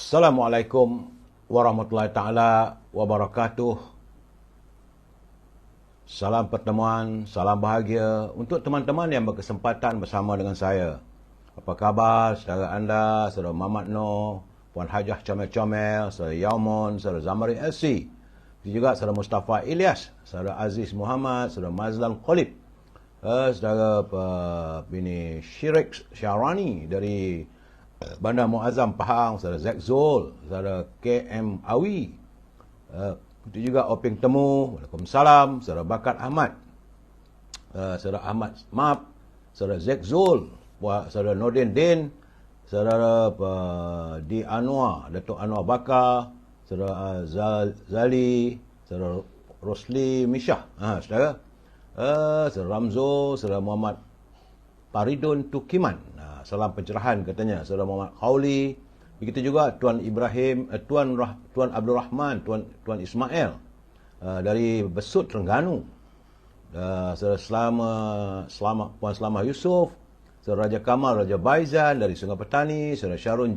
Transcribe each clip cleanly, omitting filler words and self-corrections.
Assalamualaikum warahmatullahi taala wabarakatuh. Salam pertemuan, salam bahagia untuk teman-teman yang berkesempatan bersama dengan saya. Apa khabar saudara anda, saudara Muhammad Noor, Puan Hajah Comel-Comel, saudara Yaumon, saudara Zamari LC, juga saudara Mustafa Ilyas, saudara Aziz Muhammad, saudara Mazlan Khalid, saudara bini Syirik Syarani dari Bandar Muazzam Pahang, saudara Zack Zul, saudara KM Awi, itu juga Oping Temu, Waalaikumsalam, saudara Bakat Ahmad, saudara Ahmad Map, saudara Zack Zul, saudara Nordin Din, saudara Di Anwar, Datuk Anwar Bakar, saudara Zali, saudara Rosli Mishah, saudara, saudara Ramzo, saudara Muhammad Paridun Tukiman, salam pencerahan katanya, saudara Muhammad Khawli, begitu juga Tuan Ibrahim, Tuan Abdul Rahman, Tuan Ismail dari Besut Terengganu, saudara Puan Selamat Yusof, saudara Raja Kamal, Raja Baizan dari Sungai Petani, saudara Syarun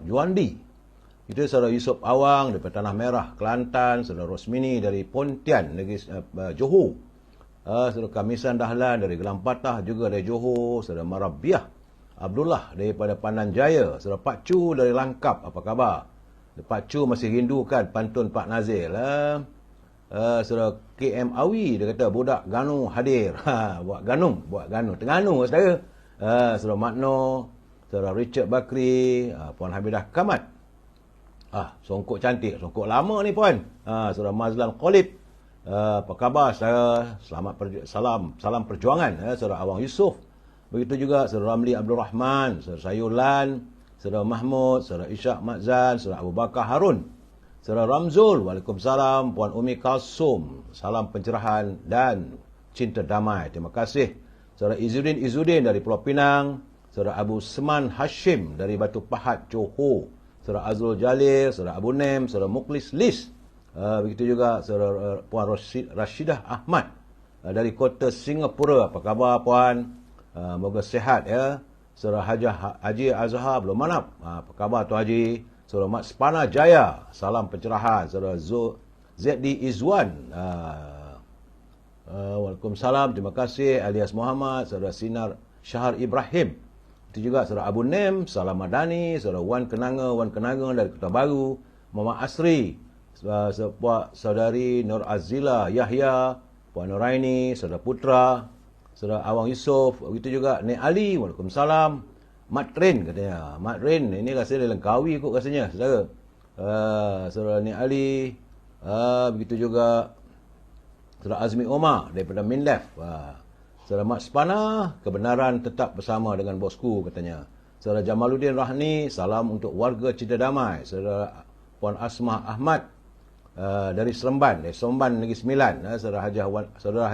Juandi, itu saudara Yusof Awang dari Tanah Merah, Kelantan, saudara Rosmini dari Pontian, negeri Johor, saudara Kamisan Dahlan dari Gelang Patah juga dari Johor, saudara Marabiah Abdullah daripada Pandan Jaya, saudara Pak Chu dari Langkap, apa khabar? Pak Chu masih rindu kan pantun Pak Nazil. Saudara KM Awi, dia kata budak Ganu hadir. Buat Ganung, Terengganu saudara. Saudara Makno, saudara Richard Bakri, Puan Hamidah Kamat. Songkok cantik, songkok lama ni puan. Saudara Mazlan Khalid, apa khabar saudara? Salam perjuangan, saudara Awang Yusof. Begitu juga saudara Ramli Abdul Rahman, saudara Sayulan, saudara Mahmud, saudara Ishak Matzan, saudara Abu Bakar Harun, saudara Ramzul, Waalaikumsalam, Puan Umi Kalsum, salam pencerahan dan cinta damai. Terima kasih. Saudara Izzuddin dari Pulau Pinang, saudara Abu Seman Hashim dari Batu Pahat, Johor, saudara Azrul Jalil, saudara Abu Nem, saudara Muklis Lis, begitu juga saudara Puan Rashidah Ahmad dari Kota Singapura. Apa khabar puan? Moga sihat ya. Saudara Haji Azhar belum manap. Apa khabar Tuan Haji? Saudara Mat Sepana Jaya, salam pencerahan. Saudara ZD Izwan, Waalaikumsalam, terima kasih. Alias Muhammad, saudara Sinar Syahar Ibrahim, itu juga saudara Abu Nem, salam Madani, saudara Wan Kenanga dari Kota Baru, Muhammad Asri, saudari Nur Azila Yahya, Puan Nuraini, saudara Putra, saudara Awang Yusof, begitu juga Nek Ali, Waalaikumsalam. Mat Rin katanya. Mat Rin, ini rasanya dia Langkawi kot rasanya, saudara. Saudara Nek Ali, begitu juga saudara Azmi Omar daripada Minlef. Saudara Mat Sepana, kebenaran tetap bersama dengan bosku katanya. Saudara Jamaluddin Rahni, salam untuk warga Cinta Damai. Saudara Puan Asmah Ahmad dari Seremban, Negeri Sembilan. Saudara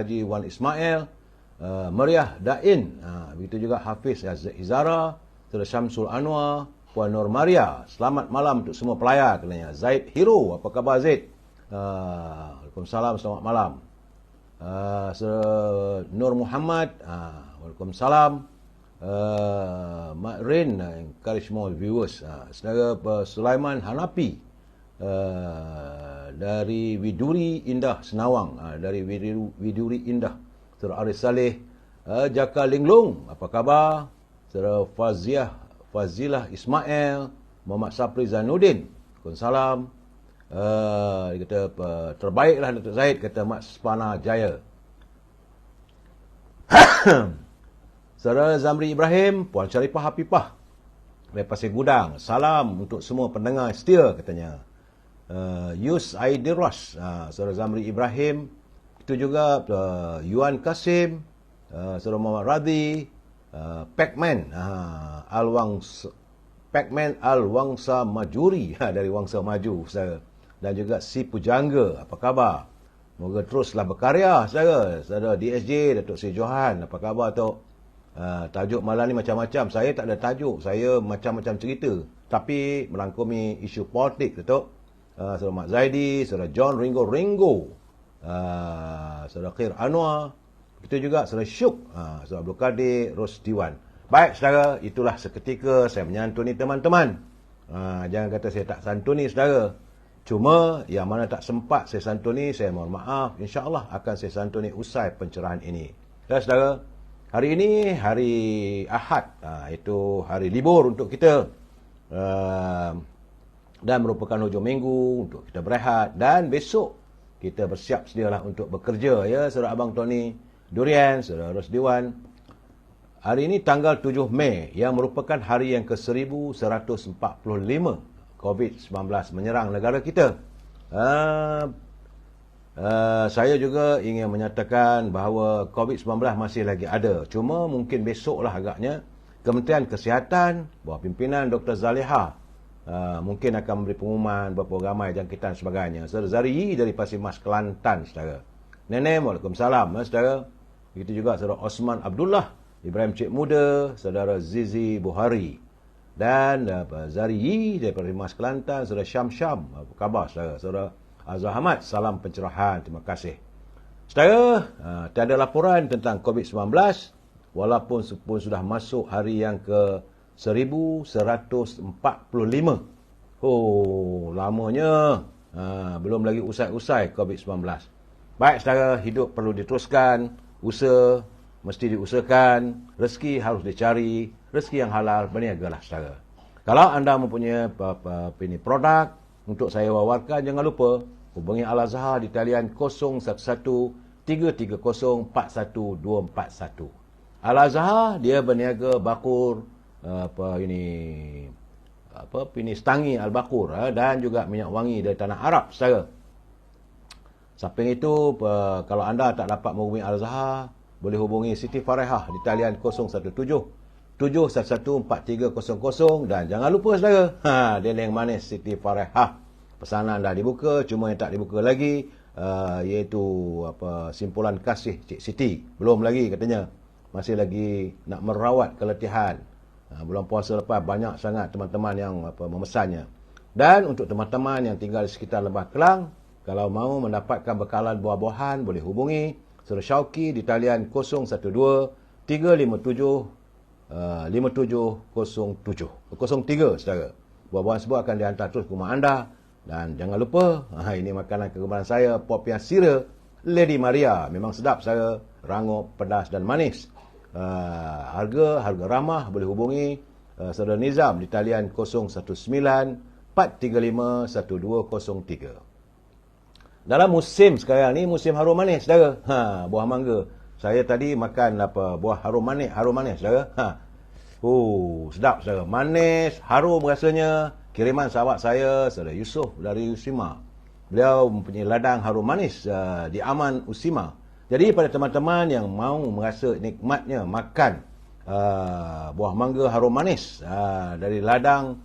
Haji Wan Ismail, Meriah Dain, begitu juga Hafiz Izara, saudara Syamsul Anwar, Puan Nur Maria. Selamat malam untuk semua pelayar katanya. Zaid Hero, apa khabar Zaid? Waalaikumsalam, selamat malam. Saudara Nur Muhammad, Waalaikumsalam. Mak Rin, encourage more viewers. Saudara Sulaiman Hanapi dari Widuri Indah Senawang, dari Widuri Indah. Saudara Arif Saleh, Jaka Linglung, apa khabar? Saudara Fazilah Ismail, Muhammad Sapri Zainuddin, Waalaikumsalam. Dia kata terbaiklah Datuk Zaid, kata Mat Sepana Jaya. Saudara Zamri Ibrahim, Puan Syarifah Hafifah dari Pasir Gudang, salam untuk semua pendengar setia katanya. Yus Aidiras, saudara Zamri Ibrahim, itu juga Yuan Kasim, saudara Muhammad Radhi, Pacman Al-Wangsa Majuri dari Wangsa Maju, saudara. Dan juga Si Pujangga, apa khabar? Moga teruslah berkarya, saudara. Saudara DSJ, Datuk Seri Johan, apa khabar Tok? Tajuk malam ni macam-macam. Saya tak ada tajuk, saya macam-macam cerita, tapi merangkumi isu politik, Datuk. Saudara Mat Zaidi, saudara John Ringo, saudara Khair Anwar, itu juga saudara Syuk, saudara Abdul Qadir Rosdiwan. Baik saudara, itulah seketika saya menyantuni teman-teman Jangan kata saya tak santuni, saudara. Cuma yang mana tak sempat saya santuni, saya mohon maaf. InsyaAllah akan saya santuni usai pencerahan ini. Ya, saudara, hari ini hari Ahad, itu hari libur untuk kita. Dan merupakan hujung minggu untuk kita berehat. Dan besok kita bersiap sedialah untuk bekerja, ya, saudara abang Tony Durian, saudara Rosdiwan. Hari ini tanggal 7 Mei yang merupakan hari yang ke-1145 COVID-19 menyerang negara kita. Saya juga ingin menyatakan bahawa COVID-19 masih lagi ada. Cuma mungkin besoklah agaknya Kementerian Kesihatan, bawah pimpinan Dr. Zaliha, mungkin akan memberi pengumuman berapa ramai jangkitan sebagainya. Saudara Zari dari Pasir Mas, Kelantan, saudara. Nenek, Waalaikumsalam, saudara. Begitu juga saudara Osman Abdullah, Ibrahim Cik Muda, saudara Zizi Buhari. Dan Zari daripada Mas Kelantan, saudara Syam, apa khabar saudara? Saudara Azhar Ahmad, salam pencerahan, terima kasih. Saudara, tiada laporan tentang COVID-19 walaupun sudah masuk hari yang ke 1145. Oh, lamanya. Belum lagi usai-usai COVID-19. Baik, saudara, hidup perlu diteruskan, usaha mesti diusahakan, rezeki harus dicari, rezeki yang halal berniagalah, saudara. Kalau anda mempunyai produk untuk saya wawarkan, jangan lupa hubungi Al-Azhar di talian 011-330-41241. Al-Azhar dia berniaga bakur, stangi al-bakur, dan juga minyak wangi dari tanah Arab, saudara. Samping itu, kalau anda tak dapat menghubungi Al-Azhar, boleh hubungi Siti Farehah di talian 017-711-4300. Dan jangan lupa, saudara, dendeng manis Siti Farehah. Pesanan dah dibuka, cuma yang tak dibuka lagi iaitu simpulan kasih Cik Siti. Belum lagi katanya, masih lagi nak merawat keletihan. Bulan puasa lepas banyak sangat teman-teman yang memesannya. Dan untuk teman-teman yang tinggal di sekitar Lembah Kelang, kalau mahu mendapatkan bekalan buah-buahan, boleh hubungi Saudara Syauqi di talian 012-357-5703, saudara. Buah-buahan sebut akan dihantar terus ke rumah anda. Dan jangan lupa, ini makanan kegemaran saya, Popiah Sira Lady Maria. Memang sedap, saudara. Rangup, pedas dan manis. Harga ramah, boleh hubungi Saudara Nizam di talian 019-435-1203. Dalam musim sekarang ni, musim harum manis, saudara. Buah mangga. Saya tadi makan buah harum manis, saudara. Sedap, saudara. Manis, harum rasanya. Kiriman sahabat saya, saudara Yusof dari Usima. Beliau mempunyai ladang harum manis di Aman Usima. Jadi pada teman-teman yang mahu merasa nikmatnya makan buah mangga harum manis dari ladang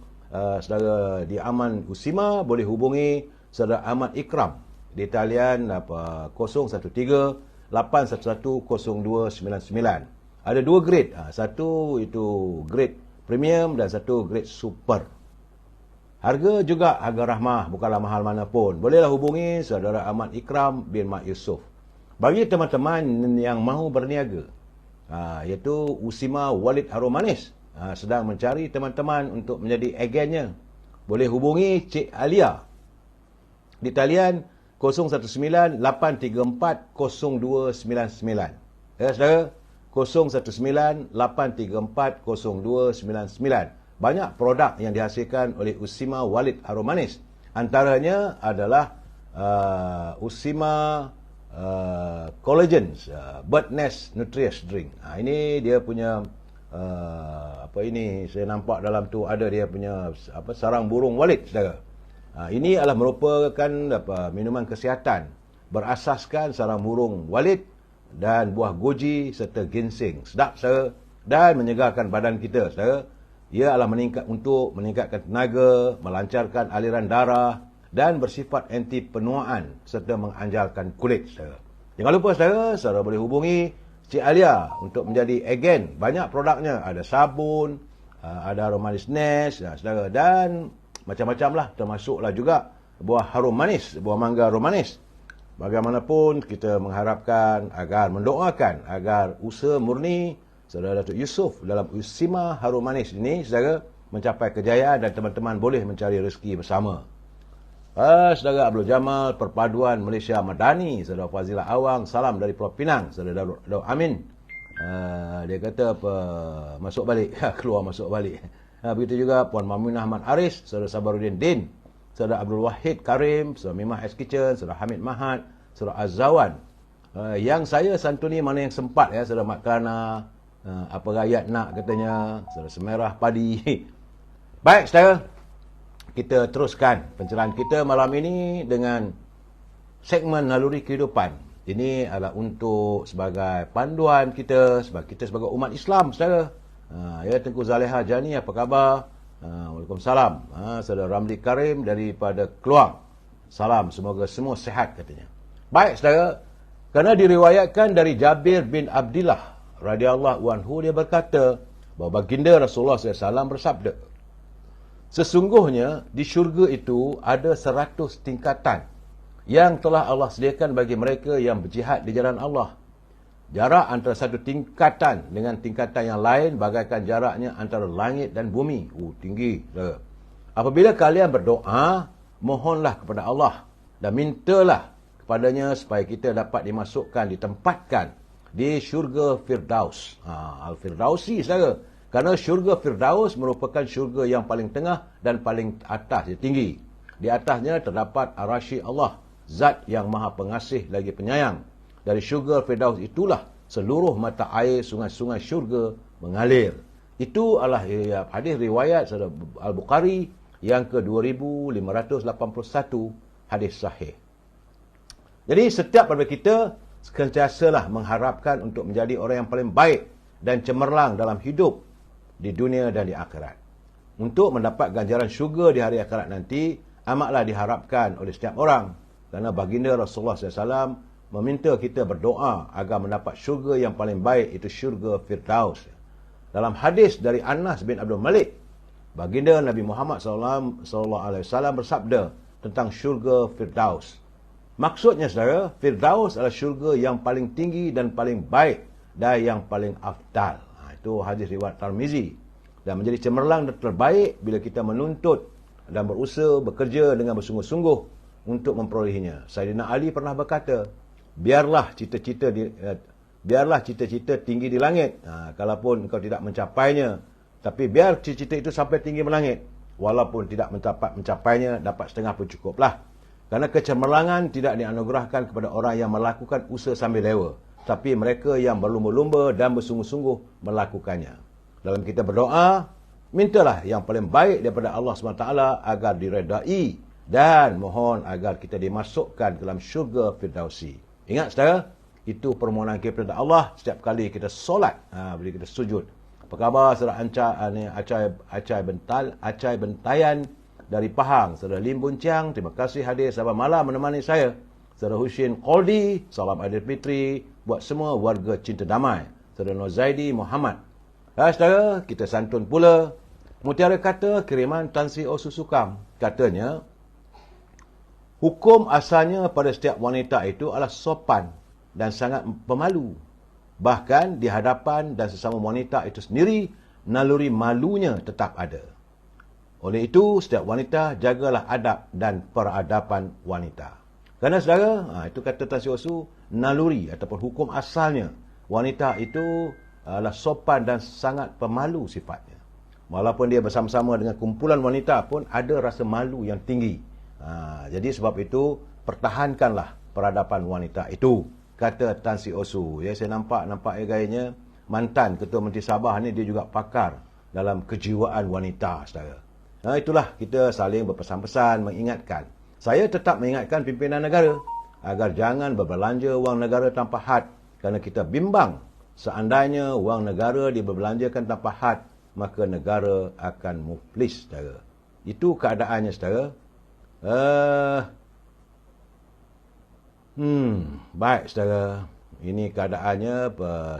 saudara di Aman Usima, boleh hubungi saudara Ahmad Ikram di talian 013-811-0299. Ada dua grade. Satu itu grade premium dan satu grade super. Harga juga harga rahmah, bukanlah mahal mana pun. Bolehlah hubungi saudara Ahmad Ikram bin Mak Yusof. Bagi teman-teman yang mahu berniaga, iaitu Usima Walid Harum Manis, sedang mencari teman-teman untuk menjadi agennya, boleh hubungi Cik Alia di talian 019-834-0299. Ya, saudara, 019-834-0299. Banyak produk yang dihasilkan oleh Usima Walid Harum Manis. Antaranya adalah Usima Collagen Bird Nest Nutrition Drink. Ini dia punya saya nampak dalam tu ada dia punya sarang burung walid, saudara. Ini adalah merupakan minuman kesihatan berasaskan sarang burung walid dan buah goji serta ginseng. Sedap, saudara, dan menyegarkan badan kita, saudara. Ia adalah meningkatkan tenaga, melancarkan aliran darah dan bersifat anti penuaan serta menganjalkan kulit, saudara. Jangan lupa, saudara boleh hubungi Cik Alia untuk menjadi agen. Banyak produknya, ada sabun, ada harum manis Nest, saudara, dan macam-macam lah, termasuklah juga buah harum manis, buah mangga harum manis. Bagaimanapun, kita mengharapkan mendoakan agar usaha murni saudara Datuk Yusof dalam Usima Harum Manis ini, saudara, mencapai kejayaan dan teman-teman boleh mencari rezeki bersama. Saudara Abdul Jamal, Perpaduan Malaysia Madani, saudara Fazilah Awang, salam dari Pulau Pinang, saudara Daud Amin. Dia kata apa, masuk balik, keluar masuk balik. Begitu juga Puan Mamunah Ahmad Aris, saudara Sabaruddin Din, saudara Abdul Wahid Karim, saudara Mimah S Kitchen, saudara Hamid Mahat, saudara Azzawan. Yang saya santuni mana yang sempat ya, saudara Mat Kana, apa rakyat nak katanya, saudara Semerah Padi. Baik saudara, kita teruskan pencerahan kita malam ini dengan segmen Naluri Kehidupan. Ini adalah untuk sebagai panduan kita sebagai umat Islam, saudara. Ya, Tengku Zaleha Jani, apa khabar? Waalaikumsalam. Saudara Ramli Karim daripada Keluang. Salam, semoga semua sihat katanya. Baik, saudara. Kerana diriwayatkan dari Jabir bin Abdillah radhiyallahu anhu, dia berkata bahawa baginda Rasulullah SAW bersabda, sesungguhnya di syurga itu ada 100 tingkatan yang telah Allah sediakan bagi mereka yang berjihad di jalan Allah. Jarak antara satu tingkatan dengan tingkatan yang lain bagaikan jaraknya antara langit dan bumi. Tinggi. Apabila kalian berdoa, mohonlah kepada Allah dan mintalah kepadanya supaya kita dapat ditempatkan di syurga Firdaus. Al-Firdausi, saudara. Kerana syurga Firdaus merupakan syurga yang paling tengah dan paling atas, tinggi. Di atasnya terdapat arasy Allah, zat yang maha pengasih lagi penyayang. Dari syurga Firdaus itulah seluruh mata air sungai-sungai syurga mengalir. Itu adalah hadis riwayat Al-Bukhari yang ke-2581, hadis sahih. Jadi setiap daripada kita sentiasalah mengharapkan untuk menjadi orang yang paling baik dan cemerlang dalam hidup di dunia dan di akhirat. Untuk mendapat ganjaran syurga di hari akhirat nanti amatlah diharapkan oleh setiap orang. Kerana baginda Rasulullah SAW meminta kita berdoa agar mendapat syurga yang paling baik, itu syurga Firdaus. Dalam hadis dari Anas bin Abdul Malik, baginda Nabi Muhammad SAW bersabda tentang syurga Firdaus. Maksudnya saudara, Firdaus adalah syurga yang paling tinggi dan paling baik dan yang paling afdal. Itu hadis riwayat Tirmizi. Dan menjadi cemerlang dan terbaik bila kita menuntut dan berusaha bekerja dengan bersungguh-sungguh untuk memperolehinya. Sayyidina Ali pernah berkata, biarlah cita-cita tinggi di langit, kalaupun engkau tidak mencapainya, tapi biar cita-cita itu sampai tinggi melangit, walaupun tidak mencapainya, dapat setengah pun cukuplah. Kerana kecemerlangan tidak dianugerahkan kepada orang yang melakukan usaha sambil lewa, tapi mereka yang berlumba-lumba dan bersungguh-sungguh melakukannya. Dalam kita berdoa, mintalah yang paling baik daripada Allah SWT agar diredai, dan mohon agar kita dimasukkan ke dalam syurga Firdausi. Ingat saudara, itu permohonan kita kepada Allah setiap kali kita solat, bila kita sujud. Apa khabar saudara Acai Bentayan dari Pahang, saudara Lim Bunciang, terima kasih hadir sahabat malam menemani saya. Saudara Husin Qoldi, salam Aidilfitri buat semua warga cinta damai. Saudara Nozaidi Muhammad. Saudara, kita santun pula. Mutiara kata kiriman Tan Sri Osu Sukam. Katanya, hukum asalnya pada setiap wanita itu adalah sopan dan sangat pemalu. Bahkan di hadapan dan sesama wanita itu sendiri, naluri malunya tetap ada. Oleh itu, setiap wanita jagalah adab dan peradaban wanita. Kerana saudara, itu kata Tan Sri Osu, naluri ataupun hukum asalnya, wanita itu adalah sopan dan sangat pemalu sifatnya. Walaupun dia bersama-sama dengan kumpulan wanita pun ada rasa malu yang tinggi. Jadi sebab itu, pertahankanlah peradaban wanita itu, kata Tan Sri Osu. Ya, saya nampak gayanya mantan Ketua Menteri Sabah ni, dia juga pakar dalam kejiwaan wanita, saudara. Itulah kita saling berpesan-pesan, mengingatkan. Saya tetap mengingatkan pimpinan negara agar jangan berbelanja wang negara tanpa had, kerana kita bimbang seandainya wang negara diberbelanjakan tanpa had, maka negara akan muflis, saudara. Itu keadaannya, saudara. Baik, saudara. Ini keadaannya.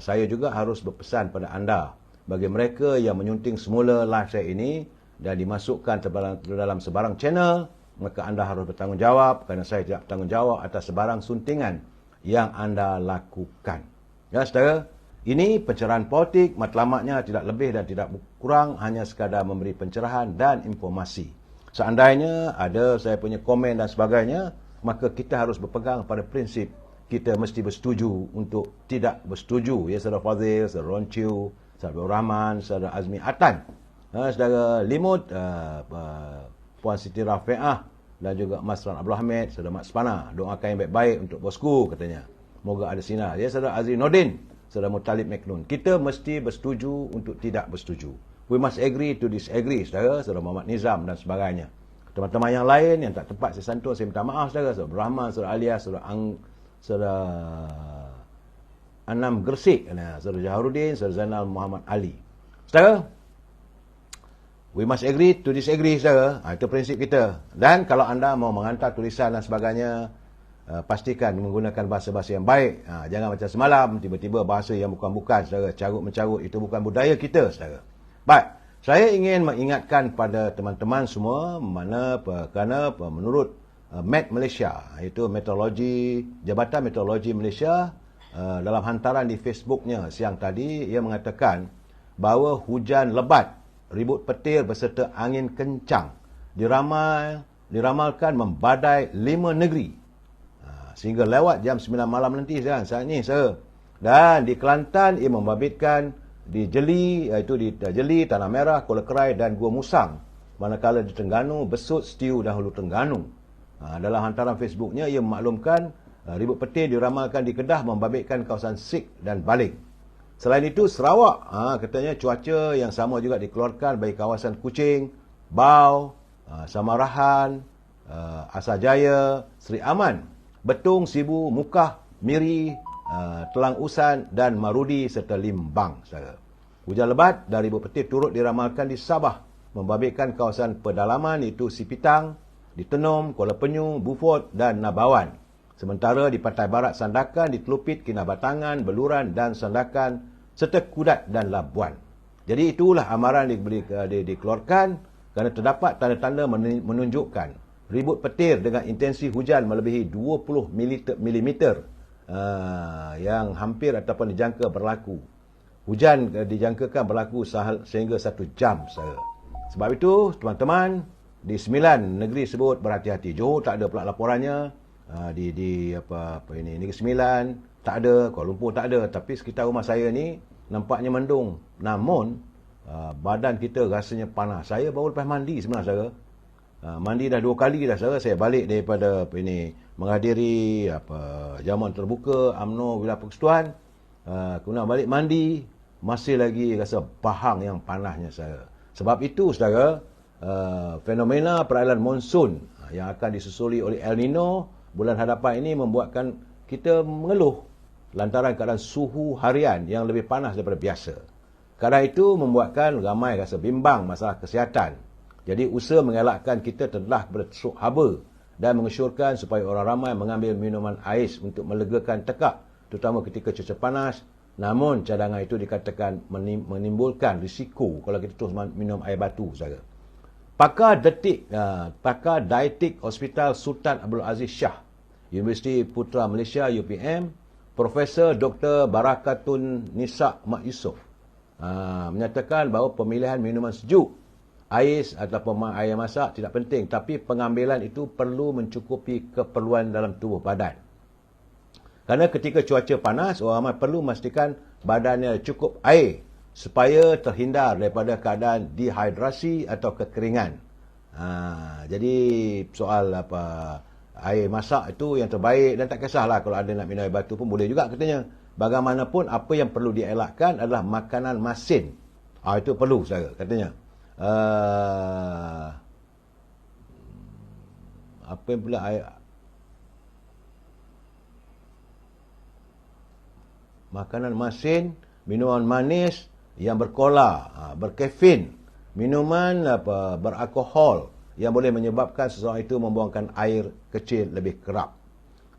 Saya juga harus berpesan pada anda, bagi mereka yang menyunting semula live saya ini dan dimasukkan dalam sebarang channel, maka anda harus bertanggungjawab, kerana saya tidak bertanggungjawab atas sebarang suntingan yang anda lakukan. Ya, saudara. Ini pencerahan politik, matlamatnya tidak lebih dan tidak kurang hanya sekadar memberi pencerahan dan informasi. Seandainya ada saya punya komen dan sebagainya, maka kita harus berpegang pada prinsip kita mesti bersetuju untuk tidak bersetuju. Ya, Saudara Fazil, Saudara Ronchiu, Saudara Rahman, Saudara Azmi Atan, Saudara Limut, Puan Siti Rafi'ah dan juga Mas Ran Abdul Hamid, Saudara Mat Spana. Doakan yang baik-baik untuk bosku, katanya. Moga ada sinar. Ya, Saudara Aziz Nordin, Saudara Mutalib Meknun. Kita mesti bersetuju untuk tidak bersetuju. We must agree to disagree, saudara. Saudara Muhammad Nizam dan sebagainya. Teman-teman yang lain yang tak tepat saya santun, saya minta maaf, saudara. Saudara Rahman, Saudara Alias, Saudara Anam Gersik, Saudara Jaharuddin, Saudara Zainal Muhammad Ali. Saudara, we must agree to disagree, saudara. Itu prinsip kita. Dan kalau anda mau menghantar tulisan dan sebagainya, pastikan menggunakan bahasa-bahasa yang baik. Jangan macam semalam, tiba-tiba bahasa yang bukan-bukan, saudara. Carut-mencarut, itu bukan budaya kita, saudara. Baik, saya ingin mengingatkan pada teman-teman semua, kerana menurut Met Malaysia, iaitu Meteorologi, Jabatan Meteorologi Malaysia, dalam hantaran di Facebooknya siang tadi, ia mengatakan bahawa hujan lebat, ribut petir berserta angin kencang diramalkan membadai 5 negeri. Sehingga lewat jam 9 malam nanti saat ni, sir. Dan di Kelantan ia membabitkan di Jeli, iaitu di Jeli, Tanah Merah, Kuala Kerai dan Gua Musang. Manakala di Terengganu, Besut, Stiu dan Hulu Terengganu. Dalam hantaran Facebooknya ia memaklumkan ribut petir diramalkan di Kedah membabitkan kawasan Sik dan Baling. Selain itu Sarawak, katanya cuaca yang sama juga dikeluarkan bagi kawasan Kuching, Bau, Samarahan, Asajaya, Seri Aman, Betung, Sibu, Mukah, Miri, Telang Usan dan Marudi serta Limbang, saudara. Hujan lebat dan ribut petir turut diramalkan di Sabah membabitkan kawasan pedalaman iaitu Sipitang, di Tenom, Kuala Penyu, Beaufort dan Nabawan. Sementara di pantai barat Sandakan, di Telupit, Kinabatangan, Beluran dan Sandakan serta Kudat dan Labuan. Jadi itulah amaran dikeluarkan kerana terdapat tanda-tanda menunjukkan ribut petir dengan intensi hujan melebihi 20 mm yang hampir ataupun dijangka berlaku. Hujan dijangkakan berlaku sehingga 1 jam, saudara. Sebab itu, teman-teman, di 9 negeri sebut berhati-hati. Johor tak ada pula laporannya. Di Negeri Sembilan tak ada, Kuala Lumpur tak ada, tapi sekitar rumah saya ni nampaknya mendung. Namun badan kita rasanya panas. Saya baru lepas mandi sebenarnya, saudara. Mandi dah 2 kali dah, saudara. Saya balik daripada menghadiri jamuan terbuka UMNO Wilayah Persekutuan. Kemudian balik mandi, masih lagi rasa bahang yang panasnya, saudara. Sebab itu, saudara, fenomena perairan monsun yang akan disusuli oleh El Nino bulan hadapan ini membuatkan kita mengeluh lantaran keadaan suhu harian yang lebih panas daripada biasa. Keadaan itu membuatkan ramai rasa bimbang masalah kesihatan. Jadi usaha mengelakkan kita terdedah kepada stroke haba dan mengesyorkan supaya orang ramai mengambil minuman ais untuk melegakan tekak, terutama ketika cuaca panas. Namun cadangan itu dikatakan menimbulkan risiko kalau kita terus minum air batu, saudara. Pakar Dietik Hospital Sultan Abdul Aziz Shah, Universiti Putra Malaysia UPM, Profesor Dr. Barakatun Nisa Mak Yusof menyatakan bahawa pemilihan minuman sejuk, ais ataupun air masak tidak penting, tapi pengambilan itu perlu mencukupi keperluan dalam tubuh badan. Kerana ketika cuaca panas, orang ramai perlu memastikan badannya cukup air supaya terhindar daripada keadaan dehidrasi atau kekeringan. Jadi soal air masak itu yang terbaik, dan tak kisahlah kalau ada nak minum air batu pun boleh juga katanya. Bagaimanapun apa yang perlu dielakkan adalah makanan masin. Itu perlu, saudara, katanya. Apa yang pula air makanan masin, minuman manis yang berkola, berkafein, minuman beralkohol yang boleh menyebabkan seseorang itu membuangkan air kecil lebih kerap.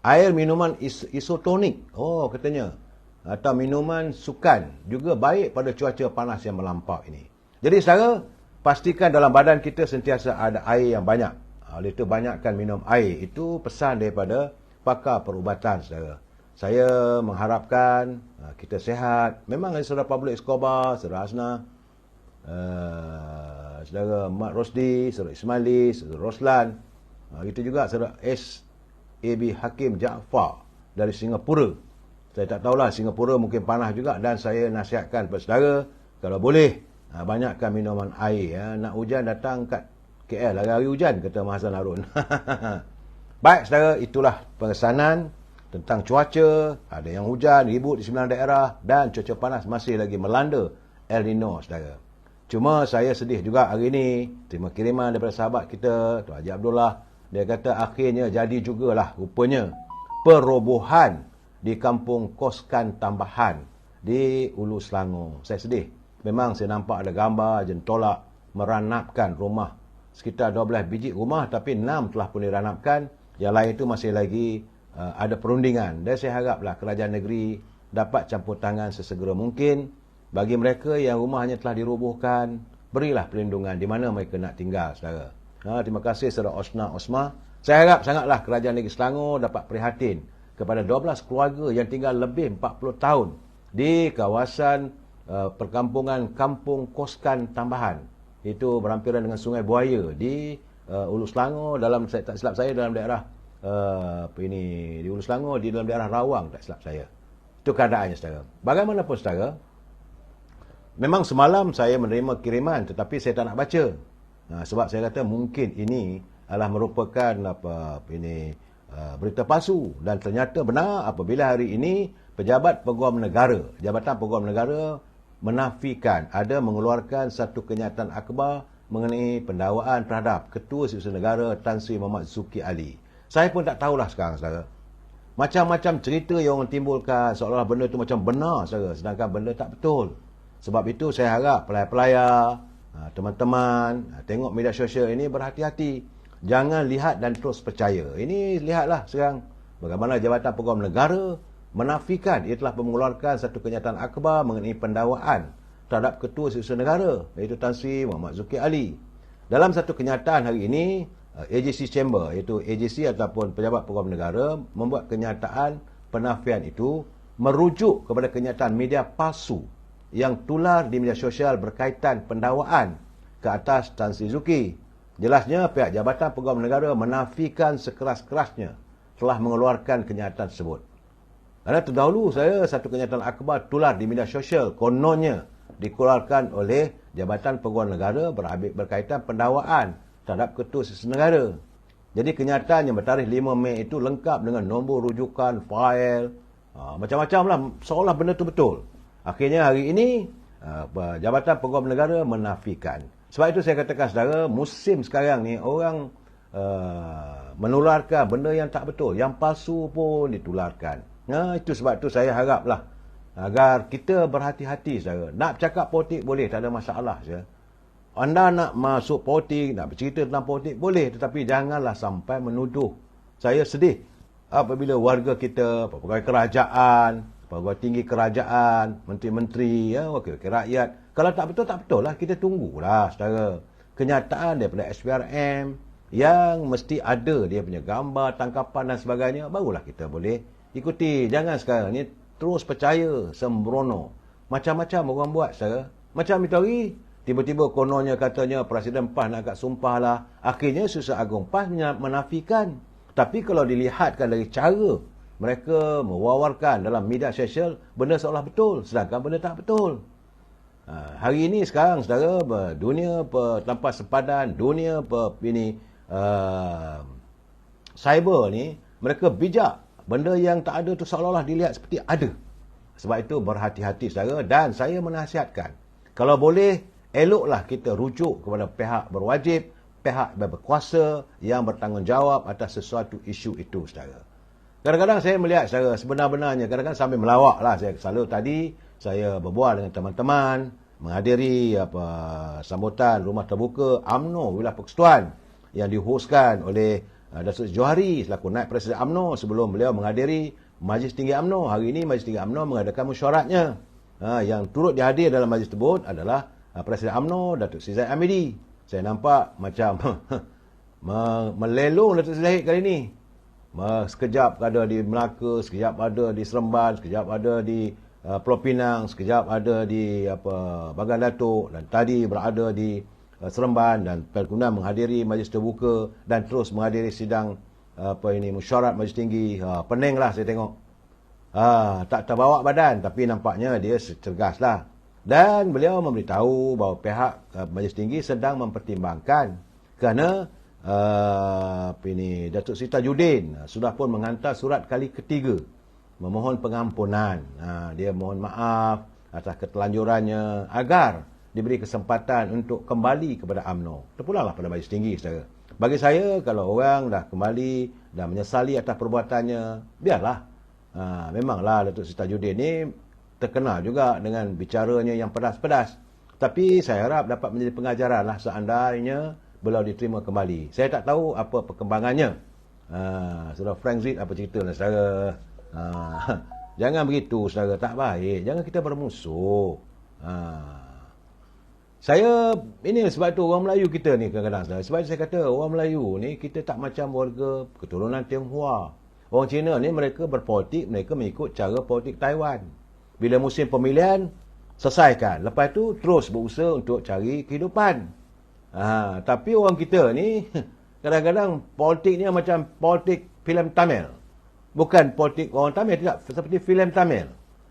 Air minuman isotonik, katanya, atau minuman sukan juga baik pada cuaca panas yang melampau ini. Jadi, saudara, pastikan dalam badan kita sentiasa ada air yang banyak. Oleh itu, banyakkan minum air. Itu pesan daripada pakar perubatan, saudara. saya mengharapkan kita sihat. Memang saudara Pablo Escobar, saudara Hasna, saudara Mat Rosdi, saudara Ismaili, saudara Roslan, itu juga saudara S.A.B. Hakim Jaafar dari Singapura. Saya tak tahulah, Singapura mungkin panas juga, dan saya nasihatkan kepada saudara, kalau boleh, banyakkan minuman air. Nak hujan datang kat KL, hari-hari hujan, kata Mahasan Harun. Baik saudara, itulah pengesanan tentang cuaca. Ada yang hujan, ribut di 9 daerah, dan cuaca panas masih lagi melanda El Nino saudara. Cuma saya sedih juga hari ini, terima kiriman daripada sahabat kita, Tuan Haji Abdullah. Dia kata akhirnya jadi jugalah rupanya perobohan di kampung Koskan Tambahan di Ulu Selangor. Saya sedih. Memang saya nampak ada gambar jentolak meranapkan rumah. Sekitar 12 biji rumah, tapi 6 telah pun diranapkan. Yang lain itu masih lagi ada perundingan. Dan saya haraplah kerajaan negeri dapat campur tangan sesegera mungkin. Bagi mereka yang rumahnya telah dirobohkan, berilah perlindungan di mana mereka nak tinggal, saudara. Terima kasih saudara Osna Osma. Saya harap sangatlah kerajaan negeri Selangor dapat prihatin kepada 12 keluarga yang tinggal lebih 40 tahun di kawasan perkampungan Kampung Koskan Tambahan. Itu berampiran dengan Sungai Buaya di Ulu Selangor, dalam, saya tak silap saya, dalam daerah di Ulu Selangor, di dalam daerah Rawang, tak silap saya. Itu keadaannya saudara. Bagaimanapun saudara, memang semalam saya menerima kiriman, tetapi saya tak nak baca. Sebab saya kata mungkin ini adalah merupakan berita palsu, dan ternyata benar apabila hari ini pejabat Peguam Negara, Jabatan Peguam Negara menafikan ada mengeluarkan satu kenyataan akhbar mengenai pendakwaan terhadap Ketua Setiausaha Negara Tan Sri Muhammad Zuki Ali. Saya pun tak tahulah sekarang saudara. Macam-macam cerita yang orang timbulkan seolah-olah benda itu macam benar saudara, sedangkan benda tak betul. Sebab itu saya harap pelayar-pelayar, teman-teman, tengok media sosial ini berhati-hati. Jangan lihat dan terus percaya. Ini lihatlah sekarang bagaimana Jabatan Peguam Negara menafikan ia telah mengeluarkan satu kenyataan akhbar mengenai pendakwaan terhadap Ketua Setiausaha Negara, iaitu Tan Sri Muhammad Zuki Ali. Dalam satu kenyataan hari ini, AJC Chamber, iaitu AJC ataupun Pejabat Peguam Negara, membuat kenyataan penafian itu merujuk kepada kenyataan media palsu yang tular di media sosial berkaitan pendakwaan ke atas Tan Sri Zuki. Jelasnya pihak Jabatan Peguam Negara menafikan sekeras-kerasnya telah mengeluarkan kenyataan tersebut. Kerana terdahulu saya satu kenyataan akhbar tular di media sosial, kononnya dikeluarkan oleh Jabatan Peguam Negara berkaitan pendakwaan terhadap Ketua Setiausaha Negara. Jadi kenyataan yang bertarikh 5 Mei itu lengkap dengan nombor rujukan, fail, macam-macam lah, seolah benda itu betul. Akhirnya hari ini Jabatan Peguam Negara menafikan. Sebab itu saya katakan saudara, musim sekarang ni orang menularkan benda yang tak betul, yang palsu pun ditularkan. Itu sebab itu saya haraplah agar kita berhati-hati saudara. Nak bercakap politik boleh, tak ada masalah saudara. Anda nak masuk politik, nak bercerita tentang politik boleh, tetapi janganlah sampai menuduh. Saya sedih apabila warga kita, pegawai kerajaan, pegawai tinggi kerajaan, menteri-menteri, wakil-wakil rakyat, kalau tak betul, tak betul lah. Kita tunggulah saudara kenyataan daripada SPRM yang mesti ada dia punya gambar, tangkapan dan sebagainya, barulah kita boleh ikuti. Jangan sekarang ni terus percaya sembrono. Macam-macam orang buat saudara. Macam itu hari, tiba-tiba kononnya katanya Presiden PAS nak kat sumpah lah. Akhirnya Susah Agung PAS menafikan. Tapi kalau dilihatkan dari cara mereka mewawarkan dalam media sosial, benda seolah betul, sedangkan benda tak betul. Hari ini sekarang saudara, dunia tanpa sempadan, dunia cyber ni, mereka bijak. Benda yang tak ada tu seolah-olah dilihat seperti ada. Sebab itu berhati-hati saudara, dan saya menasihatkan, kalau boleh, eloklah kita rujuk kepada pihak berwajib, pihak berkuasa yang bertanggungjawab atas sesuatu isu itu saudara. Kadang-kadang saya melihat saudara, sebenar-benarnya, kadang-kadang sambil melawak lah. Saya selalu tadi, saya berbual dengan teman-teman, menghadiri sambutan rumah terbuka UMNO Wilayah Persekutuan yang dihoskan oleh Datuk Johari selaku Naib Presiden UMNO sebelum beliau menghadiri Majlis Tinggi UMNO. Hari ini Majlis Tinggi UMNO mengadakan mesyuaratnya. Yang turut dihadir dalam majlis tersebut adalah Presiden UMNO Datuk Seri Zahid Hamidi. Saya nampak macam melelong Datuk Seri Zahid kali ini. Sekejap ada di Melaka, sekejap ada di Seremban, sekejap ada di Pulau Pinang, sekejap ada di Bagan Datuk, dan tadi berada di Seremban, dan kemudian menghadiri majlis terbuka dan terus menghadiri sidang mesyuarat Majlis Tinggi. Pening lah saya tengok. Tak terbawa badan, tapi nampaknya dia cergas lah. Dan beliau memberitahu bahawa pihak Majlis Tinggi sedang mempertimbangkan kerana Datuk Seri Tajuddin sudah pun menghantar surat kali ketiga memohon pengampunan. Dia mohon maaf atas ketelanjurannya agar diberi kesempatan untuk kembali kepada UMNO. Terpulanglah pada Majlis Tinggi, saudara. Bagi saya, kalau orang dah kembali dan menyesali atas perbuatannya, biarlah. Memanglah Datuk Seri Tajuddin ni terkenal juga dengan bicaranya yang pedas-pedas. Tapi saya harap dapat menjadi pengajaran lah seandainya beliau diterima kembali. Saya tak tahu apa perkembangannya. Saudara Frank Zid, apa cerita lah saudara? Jangan begitu saudara, tak baik. Jangan kita bermusuh. Saya, ini sebab tu orang Melayu kita ni kadang-kadang saudara. Sebab saya kata orang Melayu ni kita tak macam warga keturunan Tionghoa. Orang Cina ni mereka berpolitik, mereka mengikut cara politik Taiwan. Bila musim pemilihan, selesaikan. Lepas tu terus berusaha untuk cari kehidupan. Tapi orang kita ni kadang-kadang politiknya macam politik filem Tamil. Bukan politik orang Tamil, tidak, seperti filem Tamil.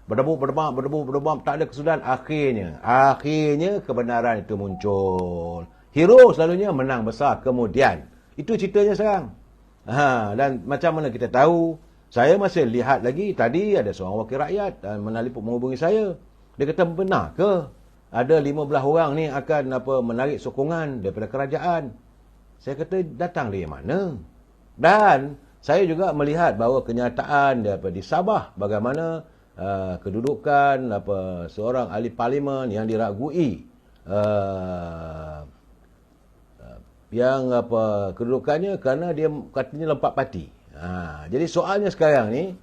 Berdebu, tak ada kesudahan. Akhirnya kebenaran itu muncul. Hero selalunya menang besar kemudian. Itu ceritanya sekarang. Dan macam mana kita tahu, saya masih lihat lagi tadi ada seorang wakil rakyat menelpon menghubungi saya. Dia kata, benar ke ada 15 orang ni akan menarik sokongan daripada kerajaan? Saya kata, datang dari mana? Dan saya juga melihat bahawa kenyataan di Sabah bagaimana kedudukan seorang ahli parlimen yang diragui, yang kedudukannya kerana dia katanya lompat parti. Jadi soalnya sekarang ni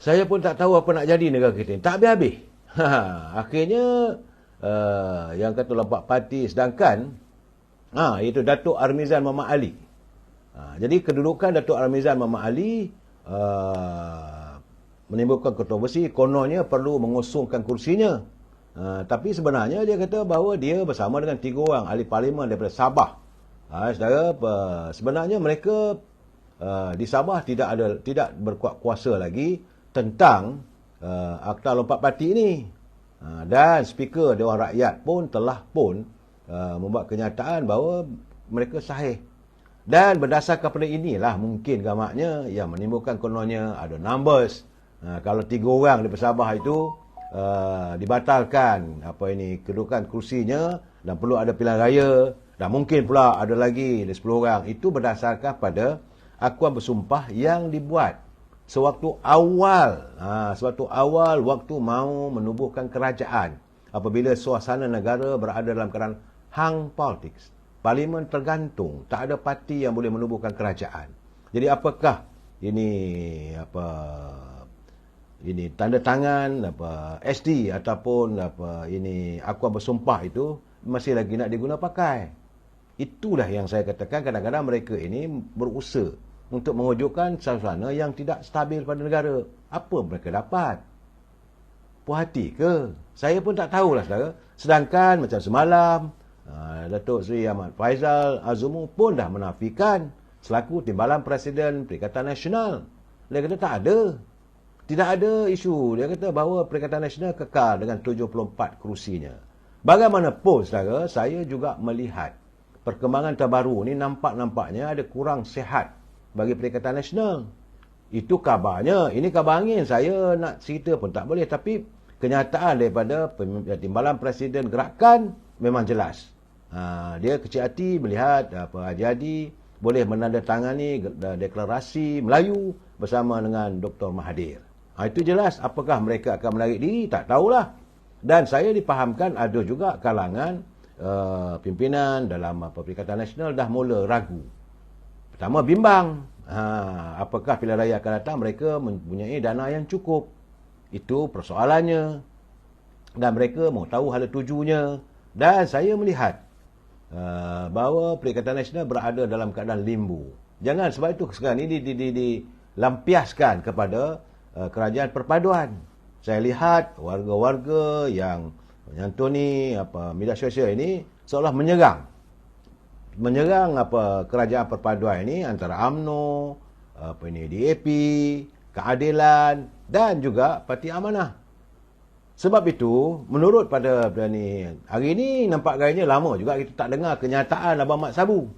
saya pun tak tahu apa nak jadi negara kita ni. Tak habis-habis. Akhirnya yang kata lompat parti, sedangkan itu Datuk Armizan Muhammad Ali. Jadi kedudukan Datuk Armizan Muhammad Ali menimbulkan kontroversi. Kononnya perlu mengosongkan kursinya. Tapi sebenarnya dia kata bahawa dia bersama dengan 3 orang ahli parlimen daripada Sabah. Saudara, sebenarnya mereka di Sabah tidak berkuat kuasa lagi tentang akta lompat parti ini. Dan speaker Dewan Rakyat pun telah membuat kenyataan bahawa mereka sahih. Dan berdasarkan pada inilah mungkin gamaknya yang menimbulkan kononnya ada numbers. Kalau 3 orang di Sabah itu dibatalkan kedudukan kursinya dan perlu ada pilihan raya, dan mungkin pula ada lagi 10 orang. Itu berdasarkan pada akuan bersumpah yang dibuat sewaktu awal waktu mau menubuhkan kerajaan, apabila suasana negara berada dalam keadaan hang politics. Parlimen tergantung, tak ada parti yang boleh menubuhkan kerajaan. Jadi apakah ini tanda tangan SD ataupun ini akuan bersumpah itu masih lagi nak diguna pakai. Itulah yang saya katakan, kadang-kadang mereka ini berusaha untuk mewujudkan suasana yang tidak stabil pada negara. Apa mereka dapat? Puas hati ke? Saya pun tak tahulah saudara. Sedangkan macam semalam Datuk Seri Ahmad Faizal Azumu pun dah menafikan selaku Timbalan Presiden Perikatan Nasional. Dia kata tak ada. Tidak ada isu. Dia kata bahawa Perikatan Nasional kekal dengan 74 kerusinya. Bagaimanapun saudara, saya juga melihat perkembangan terbaru ni nampaknya ada kurang sihat bagi Perikatan Nasional. Itu kabarnya. Ini kabar angin. Saya nak cerita pun tak boleh. Tapi kenyataan daripada Timbalan Presiden Gerakan memang jelas. Dia kecil hati melihat Haji Hadi boleh menandatangani deklarasi Melayu bersama dengan Dr. Mahathir. Itu jelas. Apakah mereka akan menarik diri? Tak tahulah. Dan saya dipahamkan ada juga kalangan pimpinan dalam Perikatan Nasional dah mula ragu. Pertama, bimbang. Apakah pilihan raya akan datang mereka mempunyai dana yang cukup? Itu persoalannya. Dan mereka mau tahu hala tujunya. Dan saya melihat bahawa Perikatan Nasional berada dalam keadaan limbo. Jangan, sebab itu sekarang ini dilampiaskan kepada kerajaan perpaduan. Saya lihat warga-warga yang menyantuni media sosial ini seolah menyerang kerajaan perpaduan ini, antara UMNO, DAP, Keadilan dan juga Parti Amanah. Sebab itu, menurut pada ni, hari ini nampak gayanya lama juga kita tak dengar kenyataan Abang Mat Sabu.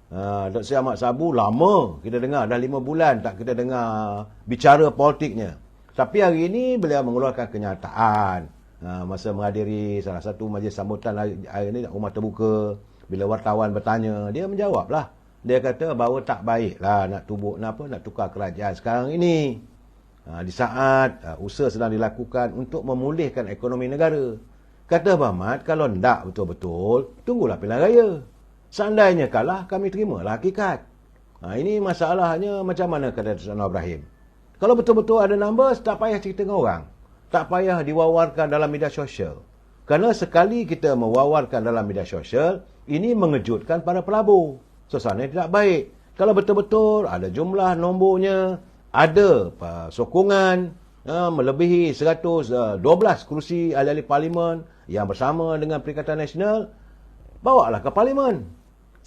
Dr. Sri Ahmad Sabu lama kita dengar, dah 5 bulan tak kita dengar bicara politiknya. Tapi hari ini beliau mengeluarkan kenyataan masa menghadiri salah satu majlis sambutan hari ini rumah terbuka. Bila wartawan bertanya, dia menjawablah. Dia kata bahawa tak baiklah nak tukar kerajaan sekarang ini. Di saat usaha sedang dilakukan untuk memulihkan ekonomi negara. Kata Abang Mat, kalau tidak betul-betul, tunggulah pilihan raya. Seandainya kalah, kami terimalah hakikat. Ini masalahnya macam mana kata Datuk Anwar Ibrahim. Kalau betul-betul ada numbers, tak payah cerita dengan orang. Tak payah diwawarkan dalam media sosial. Kerana sekali kita mewawarkan dalam media sosial, ini mengejutkan para pelabur. Suasana tidak baik. Kalau betul-betul ada jumlah nombornya, ada sokongan melebihi 112 kerusi ahli-ahli parlimen yang bersama dengan Perikatan Nasional, bawalah ke parlimen.